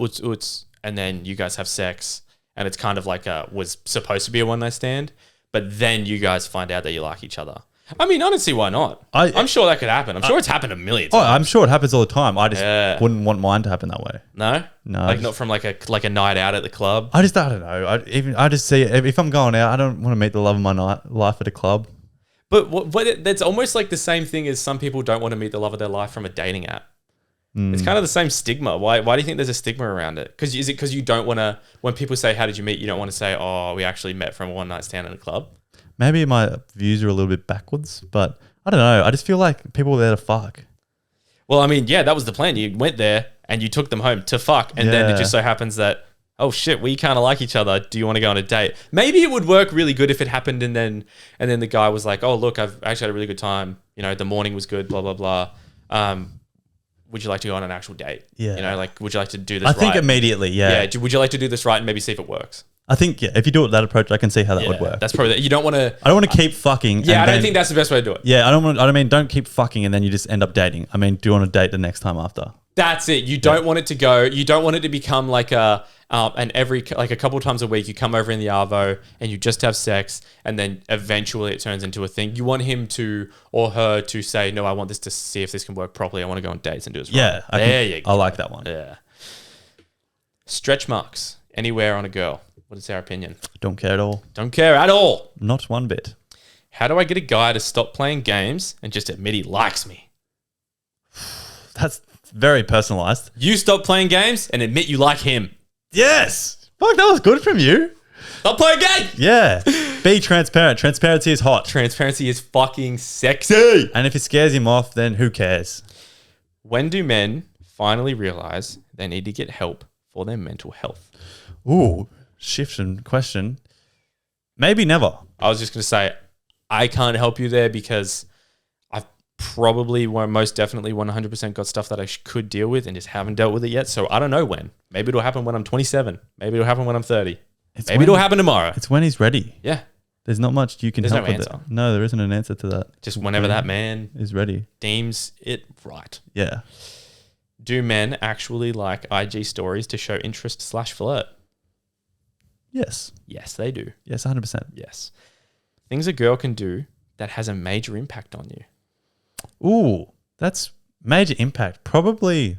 And then you guys have sex, and it's kind of like was supposed to be a one night stand, but then you guys find out that you like each other. I mean, I don't see why not. I'm sure that could happen. I'm sure it's happened a million times. I'm sure it happens all the time. I just Yeah. wouldn't want mine to happen that way. No? No. Like not from like a night out at the club? I don't know. I just see it. If I'm going out, I don't want to meet the love of my life at a club. But that's almost like the same thing as some people don't want to meet the love of their life from a dating app. It's kind of the same stigma. Why do you think there's a stigma around it? Is it because you don't want to, when people say, "How did you meet?" you don't want to say, "Oh, we actually met from a one night stand at a club." Maybe my views are a little bit backwards, but I don't know. I just feel like people were there to fuck. Well, I mean, yeah, that was the plan. You went there and you took them home to fuck. And then it Yeah. just so happens that, oh shit, we kind of like each other. Do you want to go on a date? Maybe it would work really good if it happened and then the guy was like, "Oh, look, I've actually had a really good time. You know, the morning was good, blah, blah, blah. Would you like to go on an actual date? Yeah. You know, like, would you like to do this I right? think immediately, yeah. Would you like to do this right and maybe see if it works? I think if you do it that approach, I can see how that would work. That's probably you don't want to. I don't want to keep fucking. Yeah, I don't then- think that's the best way to do it. Yeah, I mean, don't keep fucking and then you just end up dating. I mean, do you want to date the next time after? That's it. You don't want it to go. You don't want it to become like a couple times a week you come over in the arvo and you just have sex and then eventually it turns into a thing. You want him to or her to say, "No, I want this to see if this can work properly. I want to go on dates and do this." Yeah, right. There you go. I like that one. Yeah. Stretch marks anywhere on a girl. What is our opinion? Don't care at all. Don't care at all. Not one bit. How do I get a guy to stop playing games and just admit he likes me? That's very personalized. You stop playing games and admit you like him. Yes. Fuck, that was good from you. Stop playing games. Yeah. Be transparent. Transparency is hot. Transparency is fucking sexy. And if it scares him off, then who cares? When do men finally realize they need to get help for their mental health? Ooh, shift in question. Maybe never. I was just going to say, I can't help you there because I've probably most definitely 100% got stuff that I could deal with and just haven't dealt with it yet. So I don't know when. Maybe it'll happen when I'm 27. Maybe it'll happen when I'm 30. Maybe when- it'll happen tomorrow. It's when he's ready. Yeah. There's not much you can There's help no with it. answer. No, there isn't an answer to that. Just whenever that man is ready. deems it right. Yeah. Do men actually like IG stories to show interest / flirt? Yes. Yes, they do. Yes, 100%. Yes. Things a girl can do that has a major impact on you. Ooh, that's major impact. Probably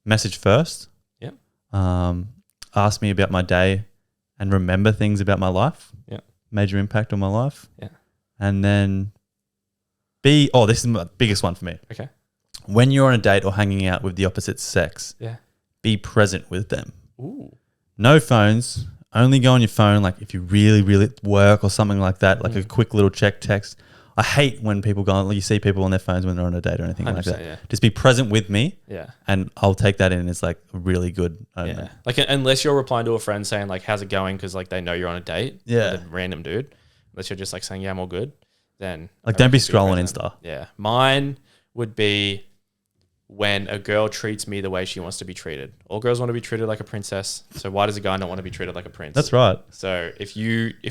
message first. Yep. Ask me about my day and remember things about my life. Yeah. Major impact on my life. Yeah. And then this is the biggest one for me. Okay. When you're on a date or hanging out with the opposite sex, Yeah. be present with them. Ooh. No phones. Only go on your phone, like if you really, really work or something like that, like a quick little check text. I hate when people go on, you see people on their phones when they're on a date or anything like that. Yeah. Just be present with me. Yeah. And I'll take that in as like a really good omen. Yeah. Like unless you're replying to a friend saying like, how's it going? Cause like they know you're on a date. Yeah. With a random dude. Unless you're just like saying, yeah, I'm all good. Then Like I don't be reckon scrolling present. Insta. Yeah. Mine would be when a girl treats me the way she wants to be treated. All girls want to be treated like a princess. So why does a guy not want to be treated like a prince? That's right. So if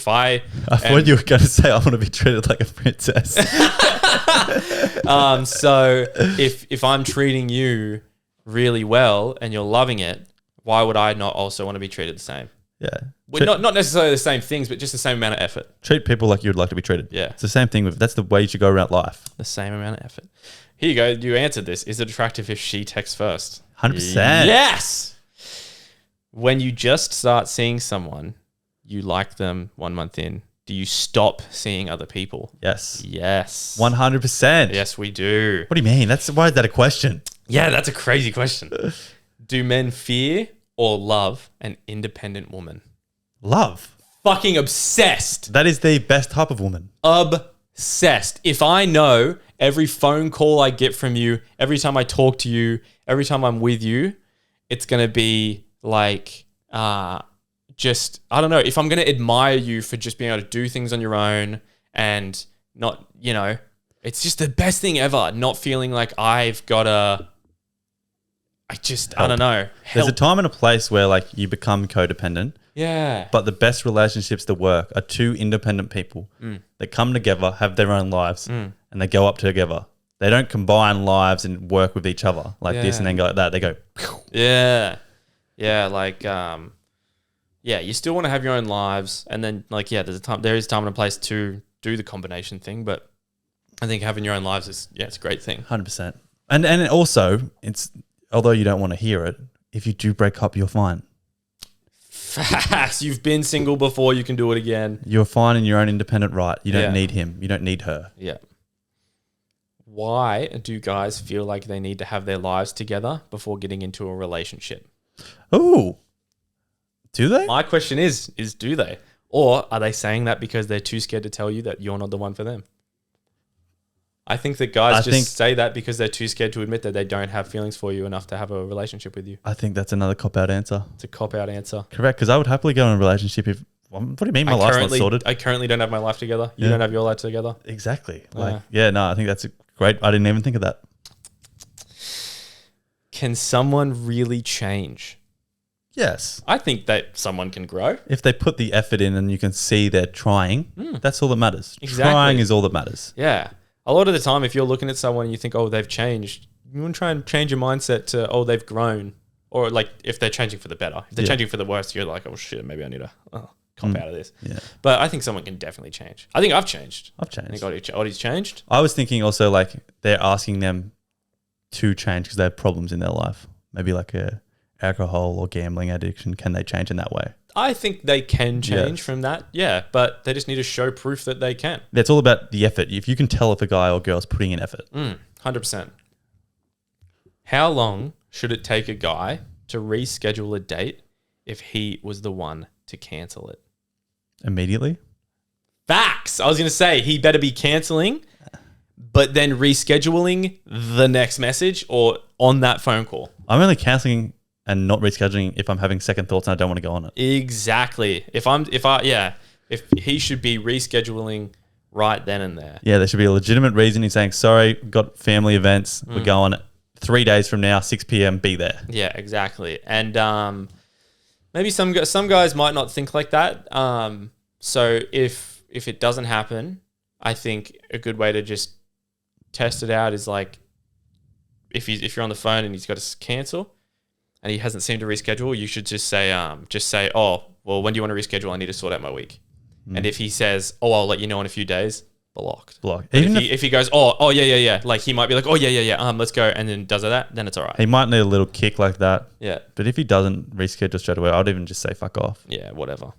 I thought you were going to say I want to be treated like a princess. so if I'm treating you really well and you're loving it, why would I not also want to be treated the same? Yeah. Well, not necessarily the same things, but just the same amount of effort. Treat people like you'd like to be treated. Yeah. It's the same thing that's the way you should go around life. The same amount of effort. Here you go. You answered this. Is it attractive if she texts first? 100%. Yes. When you just start seeing someone, you like them 1 month in, do you stop seeing other people? Yes. Yes. 100%. Yes, we do. What do you mean? Why is that a question? Yeah, that's a crazy question. Do men fear or love an independent woman? Love. Fucking obsessed. That is the best type of woman. Obsessed. If I know every phone call I get from you, every time I talk to you, every time I'm with you, it's going to be like, I don't know, if I'm going to admire you for just being able to do things on your own and not, it's just the best thing ever. Not feeling like I've got to, I don't know. There's a Help. time and a place where like you become codependent. Yeah. But the best relationships that work are two independent people that come together, have their own lives, and they go up together. They don't combine lives and work with each other like this and then go like that. They go, pew. Yeah. Yeah. Like, you still want to have your own lives. And then like, there is a time and a place to do the combination thing. But I think having your own lives is, it's a great thing. 100%. And also, it's although you don't want to hear it, if you do break up, you're fine. Facts. You've been single before. You can do it again. You're fine in your own independent right. You don't Yeah. need him. You don't need her. Yeah. Why do guys feel like they need to have their lives together before getting into a relationship? Oh, do they? My question is do they? Or are they saying that because they're too scared to tell you that you're not the one for them? I think that guys say that because they're too scared to admit that they don't have feelings for you enough to have a relationship with you. I think that's another cop-out answer. It's a cop-out answer. Correct, because I would happily go in a relationship if... What do you mean my life's not sorted? I currently don't have my life together. You don't have your life together. Exactly. Yeah. I think that's a great... I didn't even think of that. Can someone really change? Yes. I think that someone can grow. If they put the effort in and you can see they're trying, that's all that matters. Exactly. Trying is all that matters. Yeah. A lot of the time, if you're looking at someone and you think, oh, they've changed, you want to try and change your mindset to, oh, they've grown. Or like if they're changing for the better. If they're changing for the worse, you're like, oh, shit, maybe I need to cop out of this. Yeah. But I think someone can definitely change. I think I've changed. I've I changed. think Oddie's changed. I was thinking also like they're asking them to change because they have problems in their life. Maybe like a alcohol or gambling addiction. Can they change in that way? I think they can change Yes. from that. Yeah. But they just need to show proof that they can. It's all about the effort. If you can tell if a guy or girl's putting in effort. 100%. How long should it take a guy to reschedule a date if he was the one to cancel it? Immediately? Facts. I was going to say he better be canceling, but then rescheduling the next message or on that phone call. I'm only cancelling and not rescheduling if I'm having second thoughts and I don't want to go on it. Exactly. If he should be rescheduling right then and there. Yeah, there should be a legitimate reason. He's saying, sorry, got family events. We're going 3 days from now, 6 p.m. Be there. Yeah, exactly. And Maybe some guys might not think like that. So if it doesn't happen, I think a good way to just test it out is like if you're on the phone and he's got to cancel and he hasn't seemed to reschedule, you should just say, oh, well, when do you want to reschedule? I need to sort out my week. And if he says, oh, I'll let you know in a few days, blocked. Even if he goes, oh, yeah. Like he might be like, oh, yeah. Let's go. And then does that, then it's all right. he might need a little kick like that. Yeah. But if he doesn't reschedule straight away, I'd even just say fuck off. Yeah, whatever.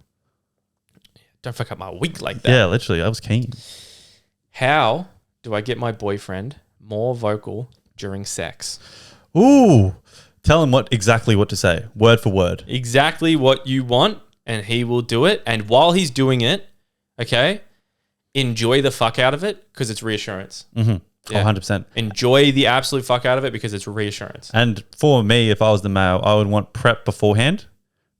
Don't fuck up my week like that. Yeah, literally. I was keen. How do I get my boyfriend more vocal during sex? Ooh. Tell him exactly what to say. Word for word. Exactly what you want, and he will do it. And while he's doing it, okay, enjoy the fuck out of it because it's reassurance. Mm-hmm. Yeah. 100%. Enjoy the absolute fuck out of it because it's reassurance. And for me, if I was the male, I would want prep beforehand,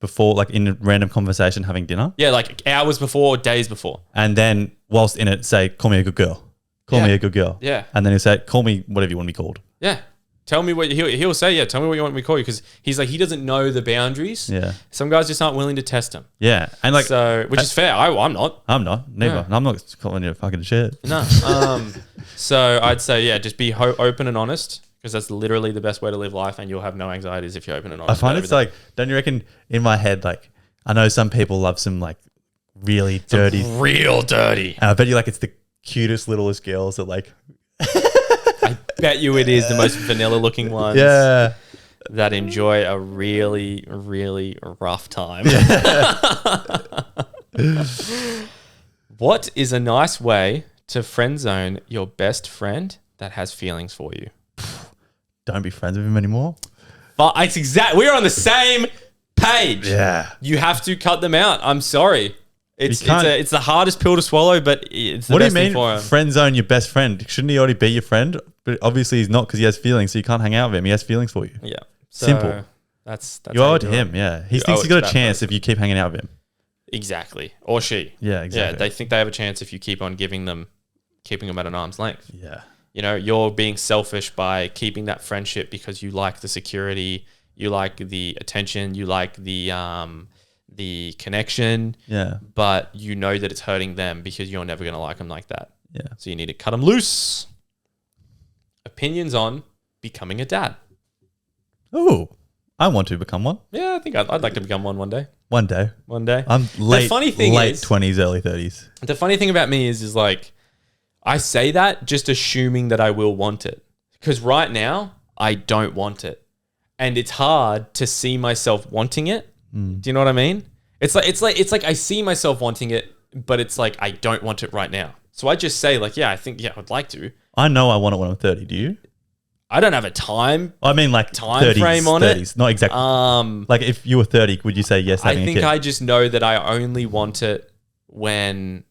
before like in a random conversation having dinner. Yeah, like hours before or days before. And then whilst in it, say, call me a good girl. Call me a good girl. Yeah. And then he'll say, call me whatever you want to be called. Yeah. Tell me what he'll say. Yeah, tell me what you want me to call you because he's like he doesn't know the boundaries. Yeah. Some guys just aren't willing to test them. Yeah. And like, so which is fair. I'm not. I'm not. Neither. Yeah. And I'm not calling you a fucking shit. No. So I'd say just be open and honest because that's literally the best way to live life, and you'll have no anxieties if you're open and honest. I find it's like, don't you reckon in my head, like, I know some people love some like really dirty, real dirty. and I bet you like it's the cutest, littlest girls that like, I bet you it is the most vanilla looking ones. yeah. That enjoy a really, really rough time. What is a nice way to friend zone your best friend that has feelings for you? Don't be friends with him anymore. But it's we're on the same page. Yeah. You have to cut them out. I'm sorry. It's can't- it's the hardest pill to swallow, but it's the What do you best thing for mean him. friend zone your best friend? Shouldn't he already be your friend? But obviously he's not because he has feelings, so you can't hang out with him. He has feelings for you. Yeah. So Simple. That's You how owe it do to him, yeah. He You thinks owe he's it got to a that chance person. if you keep hanging out with him. Exactly. Or she. Yeah, exactly. Yeah, they think they have a chance if you keep on keeping them at an arm's length. Yeah. You know, you're being selfish by keeping that friendship because you like the security, you like the attention, you like the connection. Yeah. But you know that it's hurting them because you're never going to like them like that. Yeah. So you need to cut them loose. Opinions on becoming a dad. Oh, I want to become one. Yeah, I think I'd like to become one day. One day. One day. I'm late, funny thing late is- 20s, early 30s. The funny thing about me is like, I say that just assuming that I will want it. Because right now, I don't want it. And it's hard to see myself wanting it. Do you know what I mean? It's like I see myself wanting it, but it's like I don't want it right now. So I just say like, I would like to. I know I want it when I'm 30. Do you? I don't have a time. I mean, like Time 30s, frame on it? 30s. Not exactly. Like if you were 30, would you say yes? I Having think a kid? I just know that I only want it when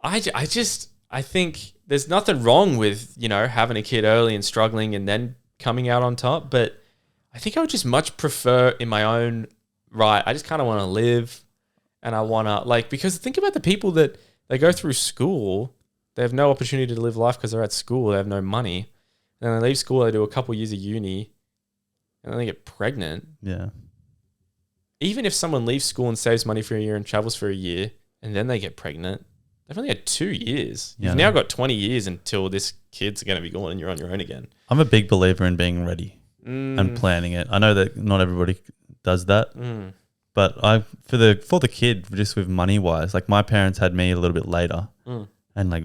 I think there's nothing wrong with, having a kid early and struggling and then coming out on top. But I think I would just much prefer in my own right. I just kind of want to live and I want to because think about the people that they go through school. They have no opportunity to live life because they're at school. They have no money. And then they leave school. They do a couple years of uni and then they get pregnant. Yeah. Even if someone leaves school and saves money for a year and travels for a year and then they get pregnant, they've only had 2 years. Yeah, You've I know. now got 20 years until this kid's going to be gone and you're on your own again. I'm a big believer in being ready and planning it. I know that not everybody does that, but for the kid, just with money wise, like my parents had me a little bit later, and like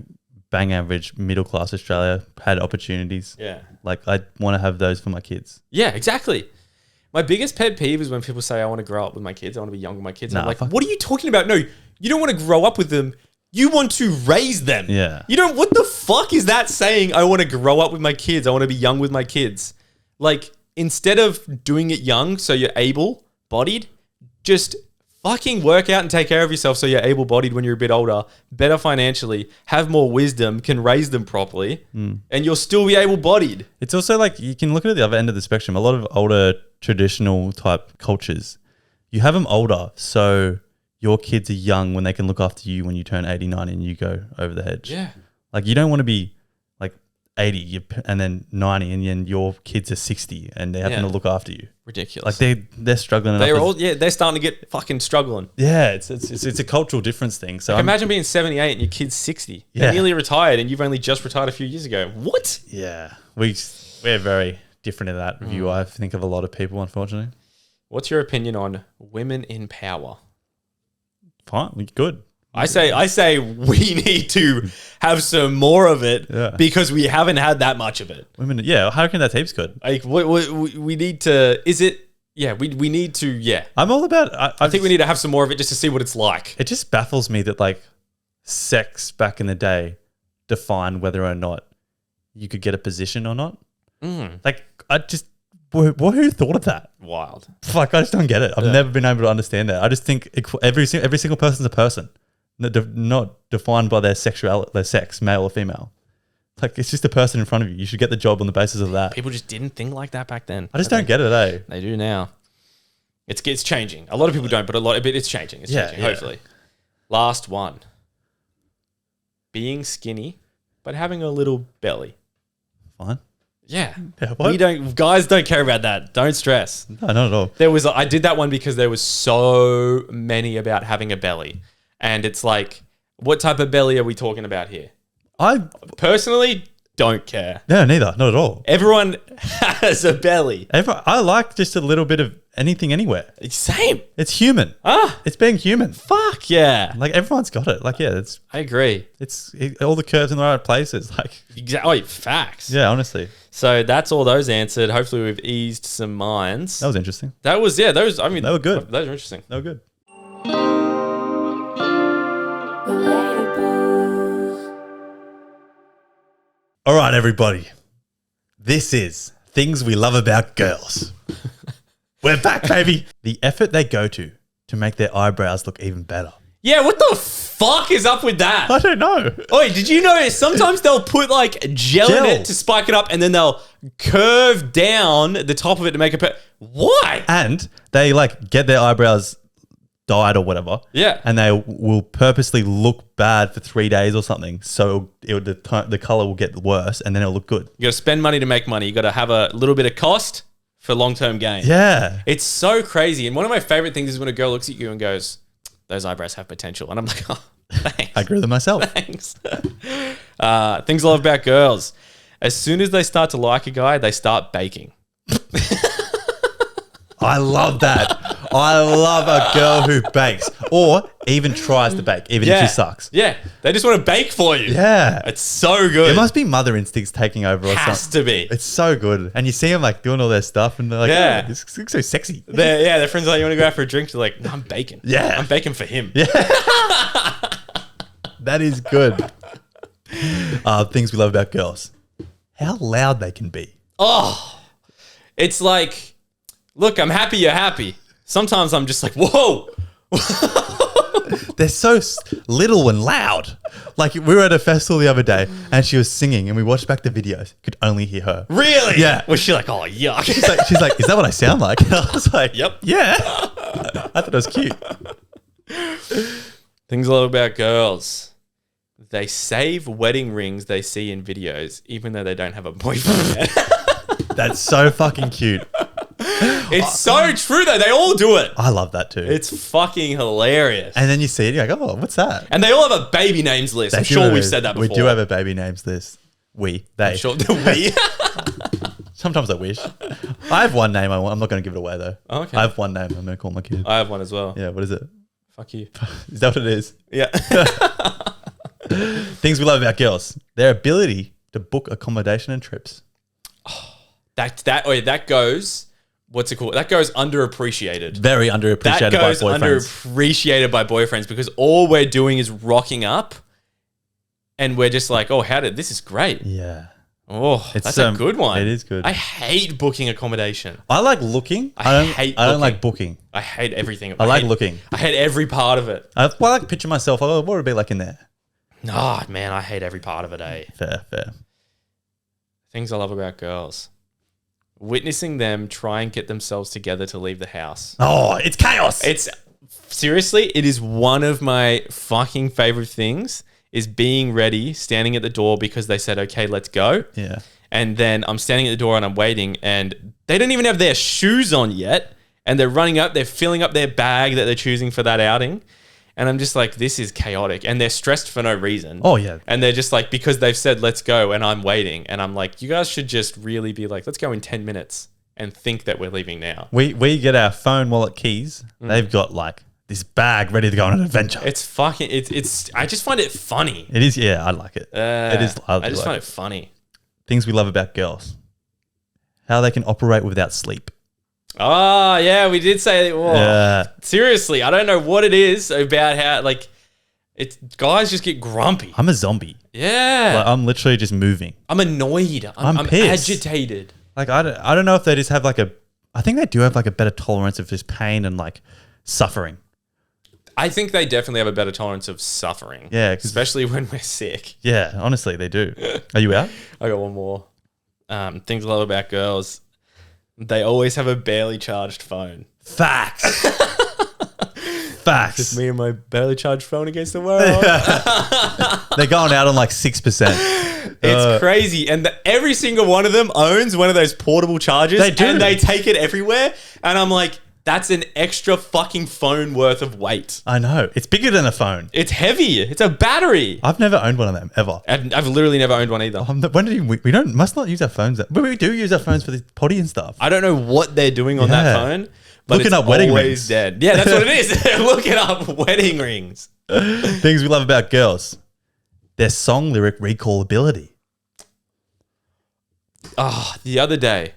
bang average middle class Australia had opportunities. Yeah. Like I want to have those for my kids. Yeah, exactly. My biggest pet peeve is when people say, I want to grow up with my kids. I want to be young with my kids. Nah, I'm like, fuck. what are you talking about? No, you don't want to grow up with them. You want to raise them. Yeah. You don't, what the fuck is that saying? I want to grow up with my kids. I want to be young with my kids. Like, instead of doing it young so you're able-bodied, just fucking work out and take care of yourself so you're able-bodied when you're a bit older, better financially, have more wisdom, can raise them properly, and you'll still be able-bodied. It's also like you can look at the other end of the spectrum. A lot of older traditional type cultures, you have them older, so your kids are young when they can look after you when you turn 80, 90 and you go over the hedge. Yeah. Like you don't want to be like 80 and then 90 and then your kids are 60 and they're having to look after you. Ridiculous. Like they're struggling. They're starting to get fucking struggling. Yeah, it's a cultural difference thing. So imagine being 78 and your kid's 60. Yeah. They're nearly retired and you've only just retired a few years ago. What? Yeah, we're very different in that view. I think of a lot of people, unfortunately. What's your opinion on women in power? Fine, good. I say we need to have some more of it because we haven't had that much of it. Women, yeah, I reckon that heaps good. Like we need to. Is it? Yeah, we need to. Yeah, I'm all about. I think we need to have some more of it just to see what it's like. It just baffles me that like sex back in the day defined whether or not you could get a position or not. Like I just. Who thought of that? Wild. Fuck, I just don't get it. I've never been able to understand that. I just think every single person's a person, not defined by their sexuality, their sex, male or female. Like it's just a person in front of you. You should get the job on the basis of that. People just didn't think like that back then. I just don't get it, eh? They do now. It's changing. A lot of people don't, but it's changing. It's changing. Hopefully. Last one. Being skinny, but having a little belly. Fine. Yeah. What? Guys don't care about that. Don't stress. No, not at all. I did that one because there was so many about having a belly. And it's like, what type of belly are we talking about here? I personally don't care. No, neither. Not at all. Everyone has a belly. I like just a little bit of anything anywhere. Same. It's human. It's being human. Fuck yeah. Like everyone's got it. Like, yeah, I agree. It's all the curves in the right places. Like exactly. Facts. Yeah, honestly. So that's all those answered. Hopefully we've eased some minds. That was interesting. They were good. Those were interesting. They were good. All right, everybody. This is Things We Love About Girls. We're back, baby. The effort they go to make their eyebrows look even better. Yeah, what the fuck is up with that? I don't know. Oi, did you know sometimes they'll put like gel in it to spike it up and then they'll curve down the top of it to make it... Why? And they like get their eyebrows dyed or whatever. Yeah. And they will purposely look bad for 3 days or something. So the color will get worse and then it'll look good. You got to spend money to make money. You got to have a little bit of cost for long-term gain. Yeah. It's so crazy. And one of my favorite things is when a girl looks at you and goes, those eyebrows have potential. And I'm like, oh, thanks. I agree with myself. Thanks. Things I love about girls. As soon as they start to like a guy, they start baking. I love that. I love a girl who bakes or even tries to bake, even if she sucks. Yeah. They just want to bake for you. Yeah. It's so good. It must be mother instincts taking over or something. Has to be. It's so good. And you see them like doing all their stuff and they're like, oh, this looks so sexy. Their friends are like, you want to go out for a drink? They're like, no, I'm baking. Yeah. I'm baking for him. Yeah. That is good. Things we love about girls. How loud they can be. Oh, it's like, look, I'm happy you're happy. Sometimes I'm just like, whoa. They're so little and loud. Like we were at a festival the other day and she was singing and we watched back the videos. Could only hear her. Really? Yeah. Was she like, oh, yuck. She's like, is that what I sound like? And I was like, yep. Yeah. I thought it was cute. Things I love about girls. They save wedding rings they see in videos, even though they don't have a boyfriend yet. That's so fucking cute. It's so true though. They all do it. I love that too. It's fucking hilarious. And then you see it, you're like, oh, what's that? And they all have a baby names list. I'm sure we've said that before. We do have a baby names list. They. I'm sure we. Sometimes I wish. I have one name I want. I'm not going to give it away though. Oh, okay. I have one name I'm going to call my kid. I have one as well. Yeah, what is it? Fuck you. Is that what it is? Yeah. Things we love about girls. Their ability to book accommodation and trips. Oh, that goes... What's it called? That goes underappreciated. Very underappreciated that goes by boyfriends. Underappreciated by boyfriends because all we're doing is rocking up and we're just like, oh, this is great. Yeah. Oh, that's a good one. It is good. I hate booking accommodation. I like looking. I don't like booking. I hate everything. I like looking. I hate every part of it. I like picture myself. Oh, what would it be like in there? Oh, man, I hate every part of it, eh? Fair. Things I love about girls. Witnessing them try and get themselves together to leave the house. Oh, it's chaos. Seriously, it is one of my fucking favorite things is being ready, standing at the door because they said, okay, let's go. Yeah. And then I'm standing at the door and I'm waiting and they don't even have their shoes on yet. And they're running up, they're filling up their bag that they're choosing for that outing. And I'm just like, this is chaotic. And they're stressed for no reason. Oh, yeah. And they're just like, because they've said, let's go. And I'm waiting. And I'm like, you guys should just really be like, let's go in 10 minutes and think that we're leaving now. We get our phone, wallet, keys. They've got like this bag ready to go on an adventure. It's fucking, it's, I just find it funny. It is, yeah, I like it. It is. I just find it funny. Things we love about girls. How they can operate without sleep. Oh, yeah, we did say, whoa. Yeah. Seriously, I don't know what it is about how, like, it's guys just get grumpy. I'm a zombie. Yeah. Like, I'm literally just moving. I'm annoyed. I'm pissed. agitated. Like, I don't know if they just have like I think they do have like a better tolerance of just pain and like suffering. I think they definitely have a better tolerance of suffering. Yeah. Especially when we're sick. Yeah, honestly, they do. Are you out? I got one more. Things I love about girls. They always have a barely charged phone. Facts. Facts. Just me and my barely charged phone against the world. They're going out on like 6%. It's crazy. And every single one of them owns one of those portable chargers. They do. And they take it everywhere. And I'm like, that's an extra fucking phone worth of weight. I know. It's bigger than a phone. It's heavy. It's a battery. I've never owned one of them ever. I've literally never owned one either. When did we must not use our phones. But we do use our phones for the potty and stuff. I don't know what they're doing on that phone. But Looking it's up wedding always rings. dead. Yeah, that's what it is. They're looking up wedding rings. Things we love about girls. Their song lyric recallability. Oh, the other day,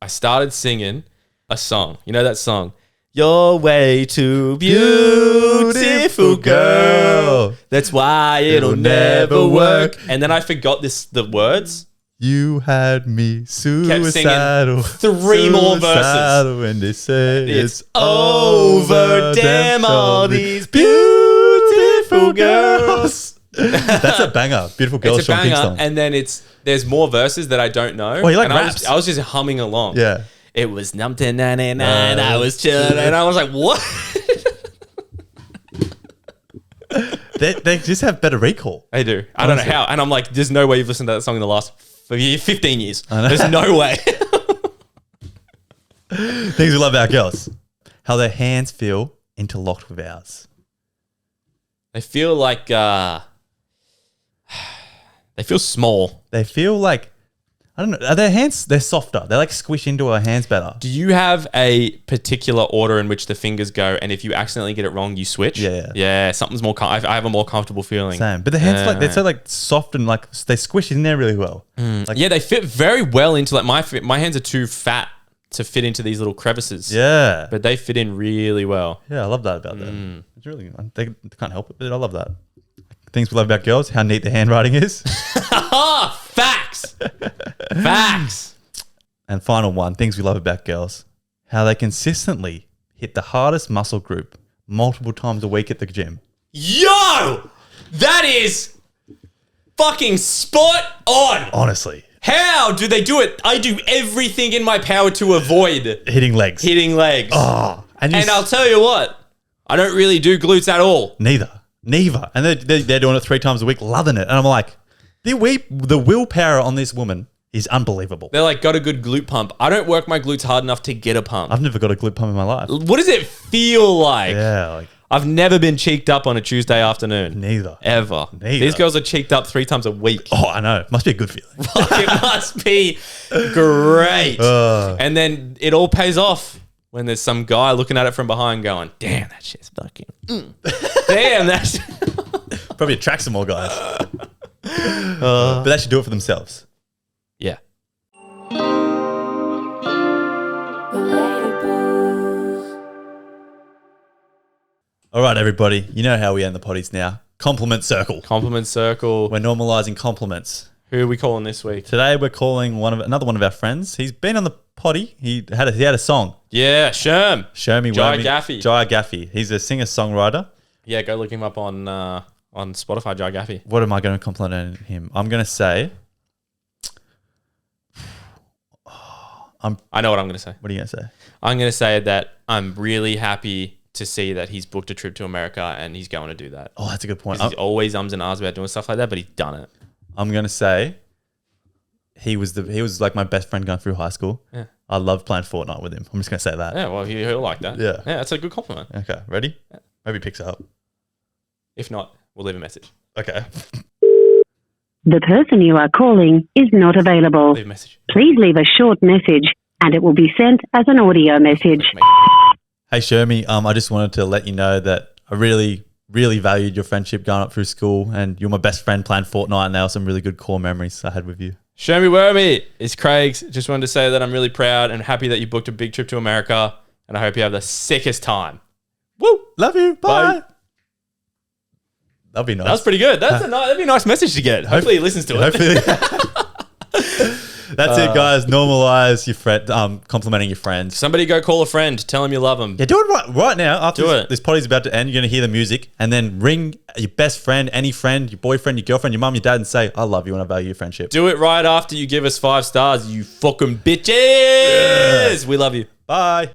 I started singing a song. You know that song? You're way too beautiful, girl. That's why it'll never work. And then I forgot the words. You had me suicidal. Three more verses. And they say It's over. Damn all these beautiful girls. That's a banger. Beautiful girls. It's a Sean King banger. song. And then there's more verses that I don't know. Oh, you like and raps? I was just humming along. Yeah. It was numpty 99. I was chilling. And I was like, what? They just have better recall. They do. I don't know how. And I'm like, there's no way you've listened to that song in the last 15 years. There's no way. Things we love about girls. How their hands feel interlocked with ours. They feel like, they feel small. They feel like, I don't know, are their hands, they're softer. They like squish into our hands better. Do you have a particular order in which the fingers go, and if you accidentally get it wrong, you switch? Yeah. Yeah, something's more, I have a more comfortable feeling. Same. But the hands, like, they're so like soft and like, they squish in there really well. Like, Yeah, they fit very well into, like, my hands are too fat to fit into these little crevices. yeah. But they fit in really well. Yeah, I love that about them. It's really, they can't help it, but I love that. Things we love about girls, how neat the handwriting is. Ah, facts. Facts. And final one, things we love about girls, how they consistently hit the hardest muscle group multiple times a week at the gym. Yo! That is fucking spot on. Honestly. How do they do it? I do everything in my power to avoid Hitting legs. hitting legs. Oh. And I'll tell you what, I don't really do glutes at all. Neither. And they're doing it 3 times a week, loving it. And I'm like, the willpower on this woman is unbelievable. They're like, got a good glute pump. I don't work my glutes hard enough to get a pump. I've never got a glute pump in my life. What does it feel like? Yeah, like I've never been cheeked up on a Tuesday afternoon. neither. Ever. Neither. These girls are cheeked up 3 times a week. Oh, I know. Must be a good feeling. It must be great. And then it all pays off when there's some guy looking at it from behind going, damn, that shit's fucking. Damn, that shit. Probably attracts some more guys. But they should do it for themselves. Yeah. All right, everybody. You know how we end the potties now. Compliment circle. Compliment circle. We're normalizing compliments. Who are we calling this week? Today we're calling another one of our friends. He's been on the potty. He had a song. Yeah, Sherm. Show me Jai Where Me- Gaffey. Jai Gaffey. He's a singer-songwriter. Yeah, go look him up on Spotify, Jai Gaffey. What am I going to compliment him? I'm going to say... I know what I'm going to say. What are you going to say? I'm going to say that I'm really happy to see that he's booked a trip to America and he's going to do that. Oh, that's a good point. He's always ums and ahs about doing stuff like that, but he's done it. I'm gonna say he was like my best friend going through high school. Yeah. I love playing Fortnite with him. I'm just gonna say that. Yeah, well, he'll like that. Yeah. Yeah, that's a good compliment. Okay, ready? Maybe he picks it up. If not, we'll leave a message. Okay. The person you are calling is not available. Leave a message. Please leave a short message and it will be sent as an audio message. Hey Shermie, I just wanted to let you know that I really, really valued your friendship going up through school, and you're my best friend playing Fortnite, and there were some really good core memories I had with you. Show me where me. It's Craig's. Just wanted to say that I'm really proud and happy that you booked a big trip to America, and I hope you have the sickest time. Woo! Love you. Bye. Bye. That'd be nice. That was pretty good. That'd be a nice message to get. Hopefully he listens to it. Hopefully. That's it, guys. Normalize your friend, complimenting your friends. Somebody go call a friend. Tell them you love them. Yeah, do it right now. After Do this, it. this party's about to end, you're going to hear the music, and then ring your best friend, any friend, your boyfriend, your girlfriend, your mum, your dad, and say, I love you and I value your friendship. Do it right after you give us 5 stars, you fucking bitches. We love you. Bye.